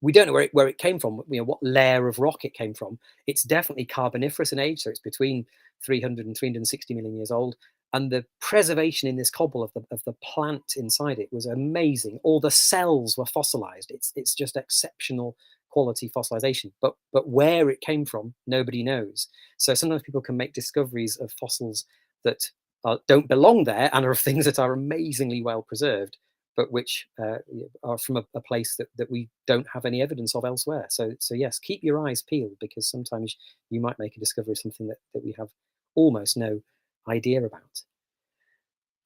We don't know where it came from, what layer of rock it came from. It's definitely Carboniferous in age, so it's between 300 and 360 million years old. And the preservation in this cobble of the plant inside it was amazing. All the cells were fossilized. It's just exceptional quality fossilization. But where it came from, nobody knows. So sometimes people can make discoveries of fossils that don't belong there and are of things that are amazingly well preserved, but which are from a place that we don't have any evidence of elsewhere. So yes, keep your eyes peeled, because sometimes you might make a discovery of something that we have almost no idea about.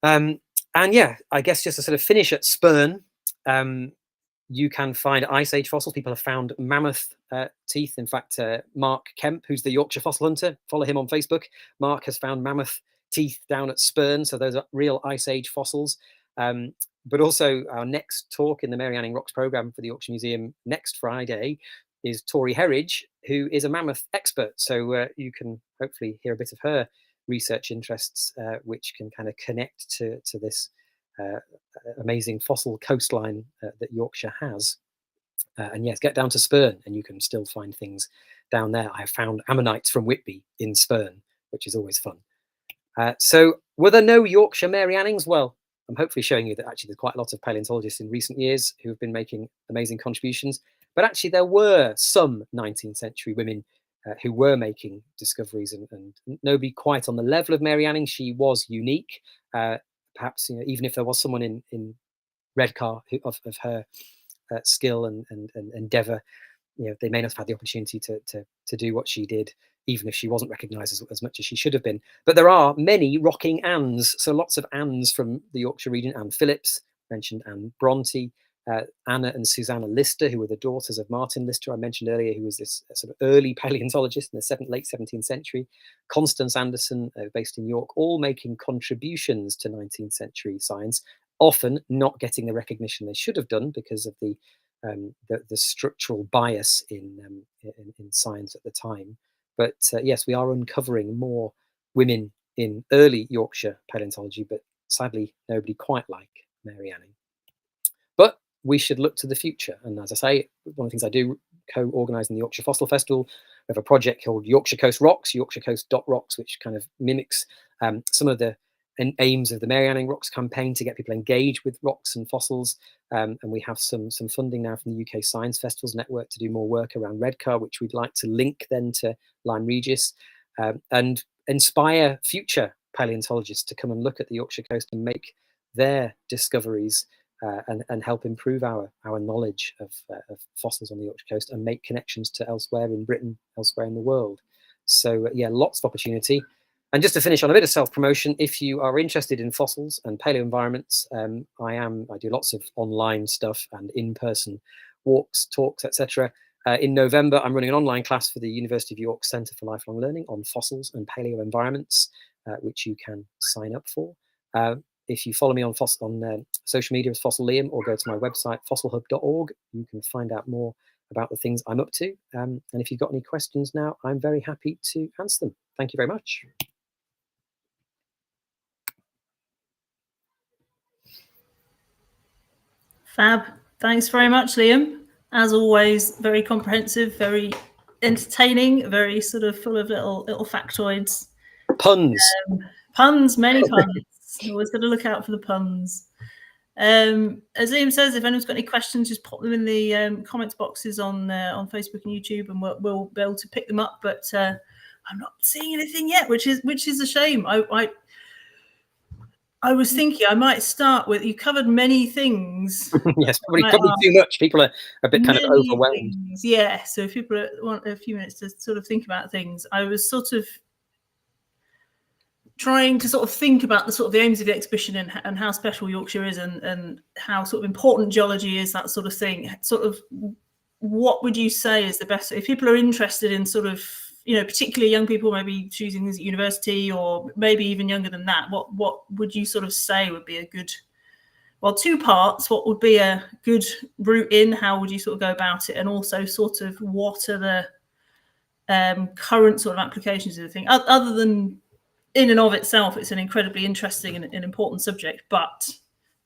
And yeah, I guess just to sort of finish at Spurn, you can find Ice Age fossils. People have found mammoth teeth. In fact, Mark Kemp, who's the Yorkshire fossil hunter, follow him on Facebook. Mark has found mammoth teeth down at Spurn, so those are real Ice Age fossils. But also our next talk in the Mary Anning Rocks programme for the Yorkshire Museum next Friday is Tori Herridge, who is a mammoth expert. So you can hopefully hear a bit of her research interests, which can kind of connect to this amazing fossil coastline that Yorkshire has. And yes, get down to Spurn and you can still find things down there. I have found ammonites from Whitby in Spurn, which is always fun. So were there no Yorkshire Mary Annings? Well, I'm hopefully showing you that actually there's quite a lot of paleontologists in recent years who have been making amazing contributions. But actually there were some 19th century women who were making discoveries, and nobody quite on the level of Mary Anning. She was unique. Perhaps even if there was someone in Redcar of her skill and endeavour, they may not have had the opportunity to do what she did, even if she wasn't recognised as much as she should have been. But there are many rocking Annes, so lots of Annes from the Yorkshire region. Anne Phillips, mentioned Anne Bronte, Anna and Susanna Lister, who were the daughters of Martin Lister, I mentioned earlier, who was this sort of early paleontologist in the late 17th century. Constance Anderson, based in York, all making contributions to 19th century science, often not getting the recognition they should have done because of the structural bias in science at the time. But yes, we are uncovering more women in early Yorkshire paleontology, but sadly, nobody quite like Mary Anning. But we should look to the future. And as I say, one of the things I do co-organise in the Yorkshire Fossil Festival, we have a project called Yorkshire Coast Rocks, yorkshirecoast.rocks, which kind of mimics some of the aims of the Mary Anning Rocks campaign to get people engaged with rocks and fossils. And we have some funding now from the UK Science Festivals Network to do more work around Redcar, which we'd like to link then to Lyme Regis, and inspire future paleontologists to come and look at the Yorkshire coast and make their discoveries and help improve our knowledge of fossils on the Yorkshire coast and make connections to elsewhere in Britain, elsewhere in the world. So yeah, lots of opportunity. And just to finish on a bit of self-promotion, if you are interested in fossils and paleo environments, I do lots of online stuff and in-person walks, talks, etc. In November, I'm running an online class for the University of York Centre for Lifelong Learning on fossils and paleo environments, which you can sign up for. If you follow me on social media as Fossil Liam, or go to my website, fossilhub.org, you can find out more about the things I'm up to. And if you've got any questions now, I'm very happy to answer them. Thank you very much. Fab. Thanks very much, Liam. As always, very comprehensive, very entertaining, very sort of full of little factoids. Puns. Puns, many puns. Always got to look out for the puns. As Liam says, if anyone's got any questions, just pop them in the comments boxes on Facebook and YouTube, and we'll be able to pick them up. But I'm not seeing anything yet, which is a shame. I was thinking I might start with, you covered many things. Yes, probably too much. People are a bit kind of overwhelmed. Things. Yeah, so if people want a few minutes to sort of think about things, I was sort of trying to sort of think about the sort of the aims of the exhibition and how special Yorkshire is and how sort of important geology is, that sort of thing. Sort of, what would you say is the best, if people are interested in sort of, you know, particularly young people maybe choosing this at university or maybe even younger than that, what would you sort of say would be a good, well, two parts, what would be a good route in, how would you sort of go about it, and also sort of what are the current sort of applications of the thing, other than in and of itself it's an incredibly interesting and important subject, but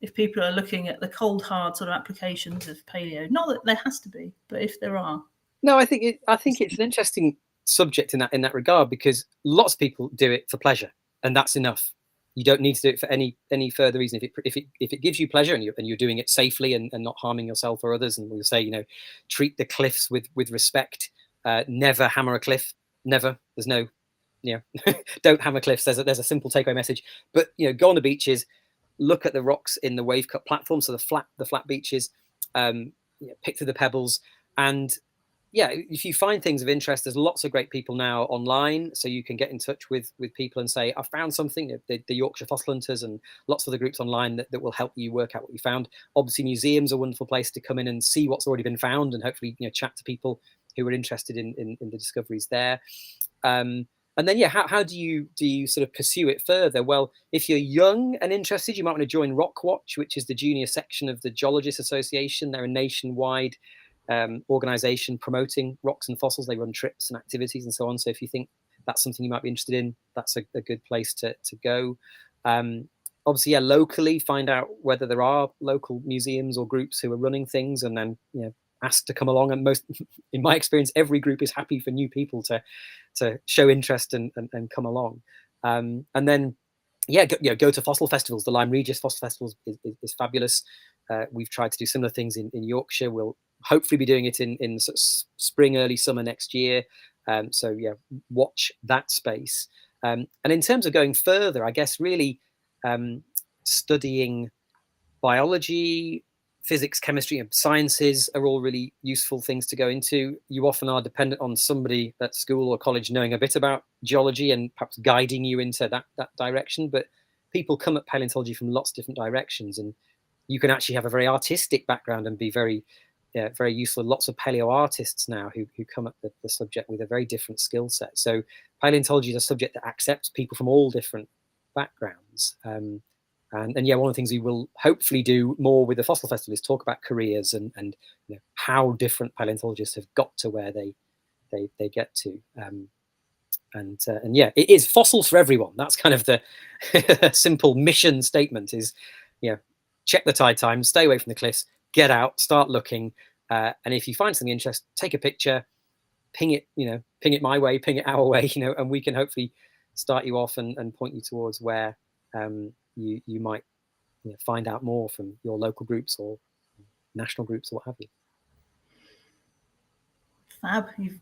if people are looking at the cold hard sort of applications of paleo, not that there has to be, but if there are. No, I think it's an interesting subject in that regard, because lots of people do it for pleasure, and that's enough. You don't need to do it for any further reason. If it gives you pleasure and you're doing it safely and not harming yourself or others, and we'll say, you know, treat the cliffs with respect. Never hammer a cliff. Never. There's no, you know, don't hammer cliffs. There's a simple takeaway message. But, you know, go on the beaches, look at the rocks in the wave cut platform, so the flat beaches, you know, pick through the pebbles, and yeah, if you find things of interest, there's lots of great people now online, so you can get in touch with people and say, I found something, the Yorkshire Fossil Hunters and lots of other groups online that will help you work out what you found. Obviously, museums are a wonderful place to come in and see what's already been found and hopefully, you know, chat to people who are interested in the discoveries there. And then, yeah, how do you sort of pursue it further? Well, if you're young and interested, you might want to join Rock Watch, which is the junior section of the Geologists Association. They're a nationwide organization promoting rocks and fossils. They run trips and activities and so on. So if you think that's something you might be interested in, that's a good place to go. Obviously, yeah, locally, find out whether there are local museums or groups who are running things, and then, you know, ask to come along. And most, in my experience, every group is happy for new people to show interest and come along. And then, yeah, go to fossil festivals. The Lyme Regis Fossil Festival is fabulous. We've tried to do similar things in Yorkshire. We'll hopefully be doing it in sort of spring, early summer next year. So yeah, watch that space. And in terms of going further, I guess really studying biology, physics, chemistry, and sciences are all really useful things to go into. You often are dependent on somebody at school or college knowing a bit about geology and perhaps guiding you into that direction. But people come at paleontology from lots of different directions, and you can actually have a very artistic background and be very useful. Lots of paleo artists now who come at the subject with a very different skill set. So paleontology is a subject that accepts people from all different backgrounds. And yeah, one of the things we will hopefully do more with the Fossil Festival is talk about careers and you know, how different paleontologists have got to where they get to. And yeah, it is fossils for everyone. That's kind of the simple mission statement is, you know, check the tide times, stay away from the cliffs, get out, start looking. And if you find something interesting, take a picture, ping it my way, ping it our way, you know, and we can hopefully start you off and point you towards where you might, you know, find out more from your local groups or national groups or what have you. Fab. You've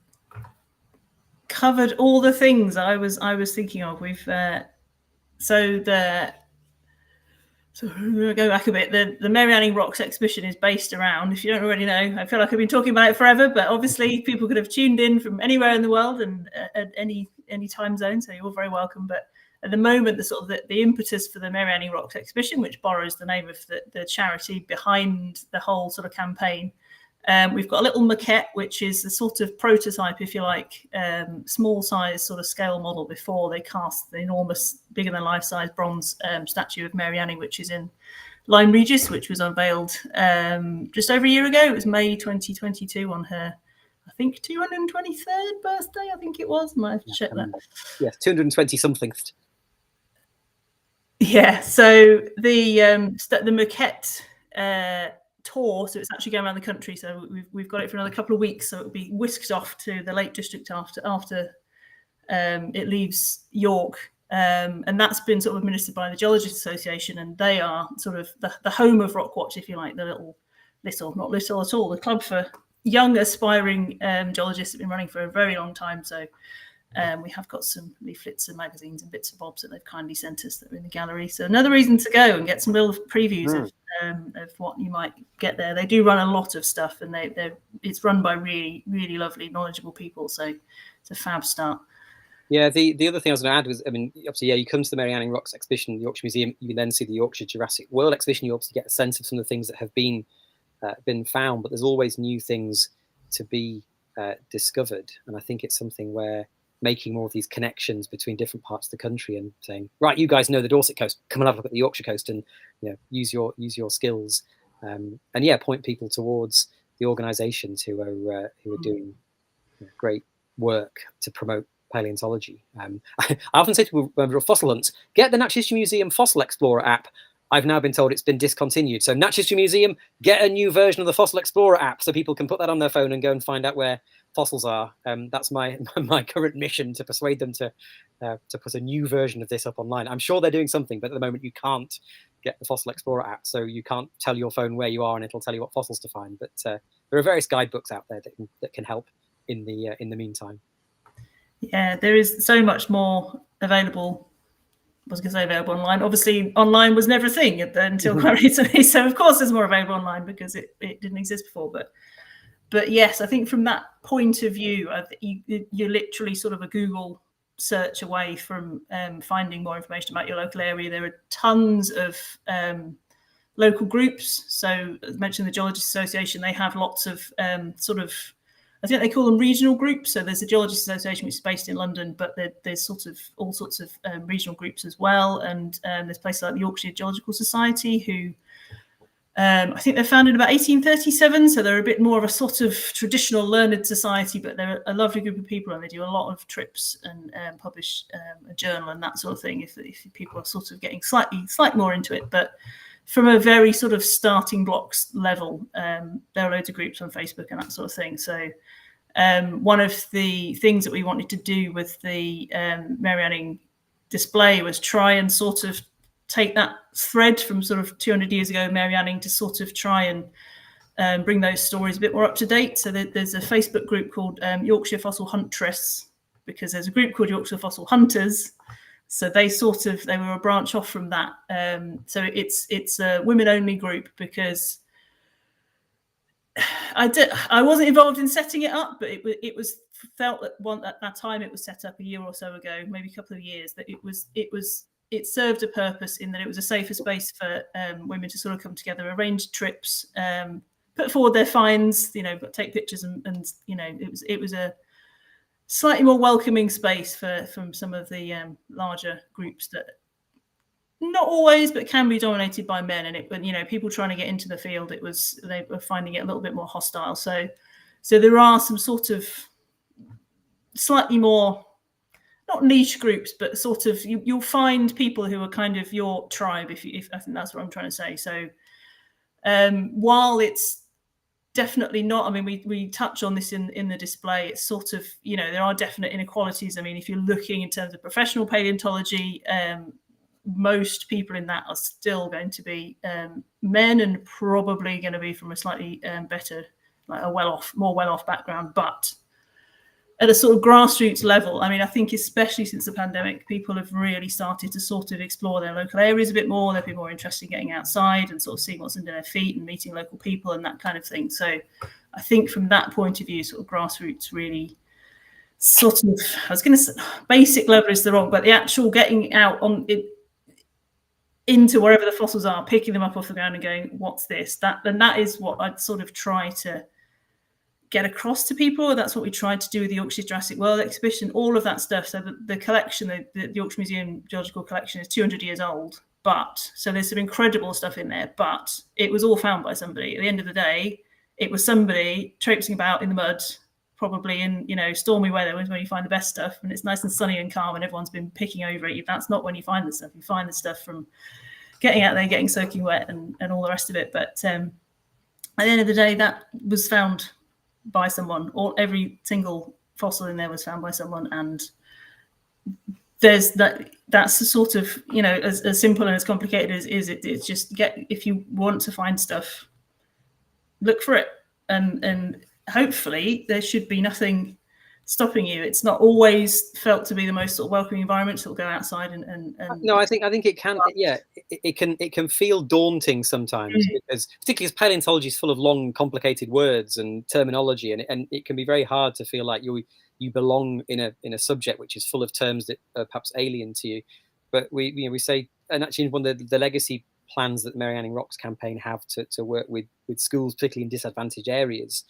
covered all the things I was thinking of. We've so we're going to go back a bit. The Marianne Rocks exhibition is based around, if you don't already know, I feel like I've been talking about it forever, but obviously people could have tuned in from anywhere in the world and at any time zone, so you're all very welcome. But at the moment, the impetus for the Marianne Rocks exhibition, which borrows the name of the charity behind the whole sort of campaign, we've got a little maquette, which is the sort of prototype, if you like, small size sort of scale model before they cast the enormous, bigger than life size bronze statue of Marianne, which is in Lyme Regis, which was unveiled just over a year ago. It was May 2022 on her, I think, 223rd birthday, I think it was. I might have to check that. Yes, 220 something. Yeah, so the maquette tour, so it's actually going around the country, so we've got it for another couple of weeks, so it'll be whisked off to the Lake District after it leaves York, and that's been sort of administered by the Geologists Association, and they are sort of the home of Rock Watch, if you like, not little at all, the club for young aspiring geologists have been running for a very long time. So We have got some leaflets and magazines and bits and bobs that they've kindly sent us that are in the gallery. So another reason to go and get some little previews of what you might get there. They do run a lot of stuff, and it's run by really, really lovely, knowledgeable people. So it's a fab start. Yeah, the other thing I was going to add was, I mean, obviously, yeah, you come to the Mary Anning Rocks exhibition, the Yorkshire Museum, you then see the Yorkshire Jurassic World exhibition, you obviously get a sense of some of the things that have been found, but there's always new things to be discovered. And I think it's something where making more of these connections between different parts of the country and saying, right, you guys know the Dorset coast, come and have a look at the Yorkshire coast, and use your skills, and yeah, point people towards the organisations who are doing great work to promote paleontology. I often say to people when we're at fossil hunts, get the Natural History Museum Fossil Explorer app. I've now been told it's been discontinued. So Natural History Museum, get a new version of the Fossil Explorer app so people can put that on their phone and go and find out where fossils are. That's my current mission, to persuade them to put a new version of this up online. I'm sure they're doing something, but at the moment you can't get the Fossil Explorer app, so you can't tell your phone where you are and it'll tell you what fossils to find. But there are various guidebooks out there that can help in the meantime. Yeah, there is so much more available. I was going to say available online. Obviously, online was never a thing until quite recently. So, of course, there's more available online because it didn't exist before. But yes, I think from that point of view, you're literally sort of a Google search away from finding more information about your local area. There are tons of local groups. So, as mentioned, the Geologists Association, they have lots of I think they call them regional groups. So there's the Geologists Association, which is based in London, but there's sort of all sorts of regional groups as well. And there's places like the Yorkshire Geological Society, who I think they're founded in about 1837. So they're a bit more of a sort of traditional learned society, but they're a lovely group of people, and they do a lot of trips and publish a journal and that sort of thing, if people are sort of getting slightly more into it. But from a very sort of starting blocks level, there are loads of groups on Facebook and that sort of thing. So one of the things that we wanted to do with the Mary Anning display was try and sort of take that thread from sort of 200 years ago, Mary Anning, to sort of try and bring those stories a bit more up to date. So there's a Facebook group called Yorkshire Fossil Huntress, because there's a group called Yorkshire Fossil Hunters. So they were a branch off from that. So it's a women-only group, because I wasn't involved in setting it up, but it was felt that at that time it was set up a year or so ago, maybe a couple of years, that it served a purpose in that it was a safer space for women to sort of come together, arrange trips, put forward their finds, but take pictures, and it was a slightly more welcoming space from some of the larger groups that not always, but can be dominated by men. And people trying to get into the field, they were finding it a little bit more hostile. So there are some sort of slightly more, not niche groups, but sort of you'll find people who are kind of your tribe, if I think that's what I'm trying to say. So while it's definitely not, I mean, we touch on this in the display, it's sort of, there are definite inequalities. I mean, if you're looking in terms of professional paleontology, most people in that are still going to be men, and probably going to be from a slightly better, like more well-off background. But at a sort of grassroots level, I mean, I think especially since the pandemic, people have really started to sort of explore their local areas a bit more. They've been more interested in getting outside and sort of seeing what's under their feet and meeting local people and that kind of thing. So I think from that point of view, sort of grassroots really sort of, I was going to say basic level is the wrong, but the actual getting out on it into wherever the fossils are, picking them up off the ground and going, what's this? That is what I'd sort of try to get across to people. That's what we tried to do with the Yorkshire Jurassic World exhibition, all of that stuff. So the collection, the Yorkshire Museum Geological Collection, is 200 years old. So there's some incredible stuff in there, but it was all found by somebody. At the end of the day, it was somebody traipsing about in the mud, probably in stormy weather, when you find the best stuff, and it's nice and sunny and calm and everyone's been picking over it. That's not when you find the stuff. You find the stuff from getting out there, getting soaking wet, and all the rest of it. But at the end of the day, that was found by someone. Every single fossil in there was found by someone, and there's that's the sort of as simple and as complicated as it's just if you want to find stuff, look for it, and hopefully there should be nothing stopping you. It's not always felt to be the most sort of welcoming environment to go outside and no, I think it can, yeah, it can feel daunting sometimes, because particularly as paleontology is full of long, complicated words and terminology, and it can be very hard to feel like you belong in a subject which is full of terms that are perhaps alien to you. But we say, and actually one of the legacy plans that the Mary Anning Rocks campaign have to work with schools, particularly in disadvantaged areas,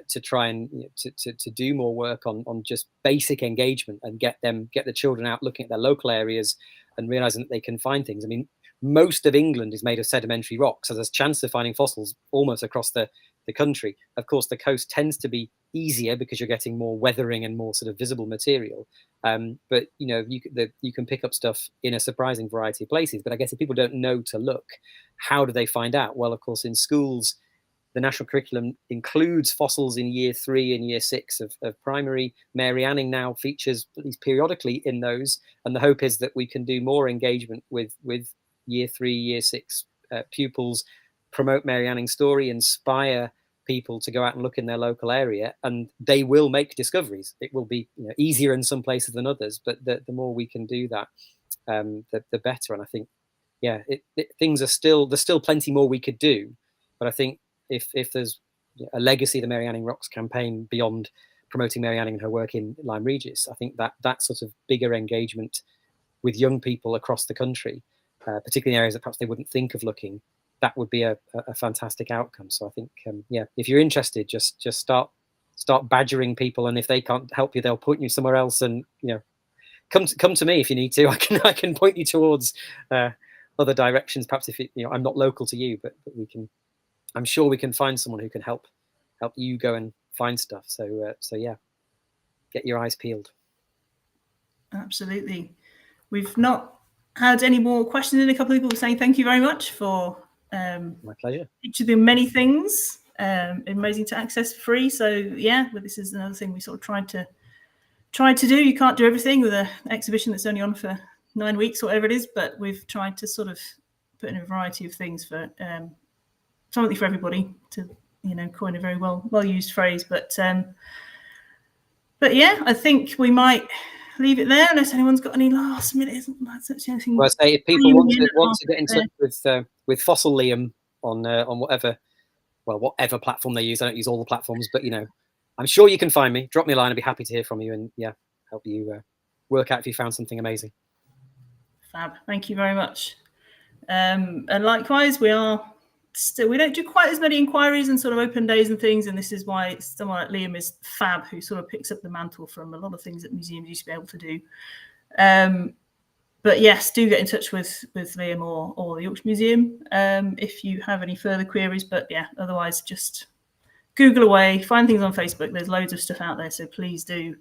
to try and to do more work on just basic engagement and get the children out looking at their local areas and realizing that they can find things. I mean, most of England is made of sedimentary rocks, so there's a chance of finding fossils almost across the country. Of course, the coast tends to be easier because you're getting more weathering and more sort of visible material. But you can pick up stuff in a surprising variety of places. But I guess if people don't know to look, how do they find out? Well, of course, in schools, the national curriculum includes fossils in year 3 and year 6 of primary. Mary Anning now features at least periodically in those, and the hope is that we can do more engagement with year 3, year 6 pupils, promote Mary Anning's story, inspire people to go out and look in their local area, and they will make discoveries. It will be easier in some places than others, but the more we can do that, the better. And I think, there's still plenty more we could do, but I think if there's a legacy of the Mary Anning Rocks campaign beyond promoting Mary Anning and her work in Lyme Regis, I think that sort of bigger engagement with young people across the country, particularly in areas that perhaps they wouldn't think of looking, that would be a fantastic outcome. So I think, if you're interested, just start badgering people, and if they can't help you, they'll point you somewhere else. And come to me if you need to. I can point you towards other directions. Perhaps if I'm not local to you, but we can. I'm sure we can find someone who can help you go and find stuff. So yeah, get your eyes peeled. Absolutely. We've not had any more questions in. A couple of people saying thank you very much for my pleasure. Each of the many things, amazing to access for free. So yeah, but this is another thing we sort of tried to do. You can't do everything with an exhibition that's only on for 9 weeks or whatever it is, but we've tried to sort of put in a variety of things for something for everybody, to coin a very well used phrase. But yeah, I think we might leave it there unless anyone's got any last minute. Well, I say if people want to get in touch with Fossil Liam on whatever platform they use. I don't use all the platforms, but I'm sure you can find me. Drop me a line. I'd be happy to hear from you, and help you work out if you found something amazing. Fab. Thank you very much. And likewise, we don't do quite as many inquiries and sort of open days and things, and this is why someone like Liam is fab, who sort of picks up the mantle from a lot of things that museums used to be able to do. But yes, do get in touch with Liam or the Yorkshire Museum if you have any further queries. But yeah, otherwise just Google away, find things on Facebook. There's loads of stuff out there, so please do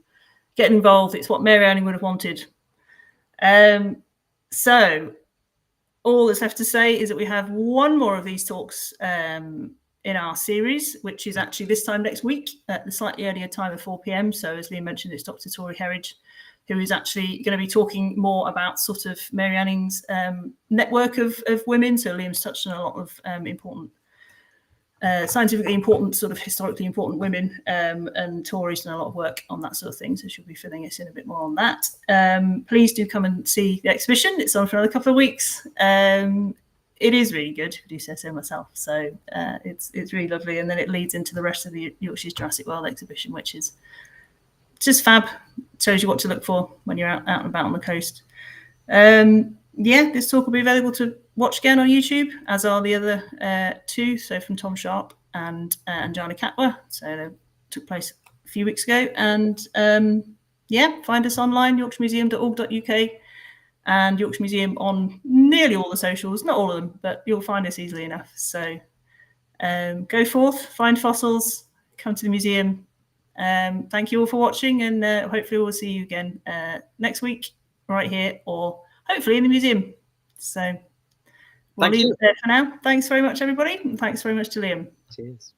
get involved. It's what Mary Anning would have wanted. So all that's left to say is that we have one more of these talks in our series, which is actually this time next week at the slightly earlier time of 4 p.m. So as Liam mentioned, it's Dr. Tori Herridge, who is actually going to be talking more about sort of Mary Anning's network of women. So Liam's touched on a lot of important, scientifically important, sort of historically important women, and Tori's done a lot of work on that sort of thing. So she'll be filling us in a bit more on that. Please do come and see the exhibition. It's on for another couple of weeks. It is really good. I do say so myself. So it's really lovely. And then it leads into the rest of the Yorkshire's Jurassic World exhibition, which is just fab. Shows you what to look for when you're out and about on the coast. This talk will be available to watch again on YouTube, as are the other two. So from Tom Sharp and Jana Katwa. So they took place a few weeks ago. And find us online, yorkshiremuseum.org.uk, and Yorkshire Museum on nearly all the socials. Not all of them, but you'll find us easily enough. So go forth, find fossils, come to the museum. Thank you all for watching, and hopefully we'll see you again next week right here, or hopefully in the museum. So we'll leave it there for now. Thanks very much, everybody, and thanks very much to Liam. Cheers.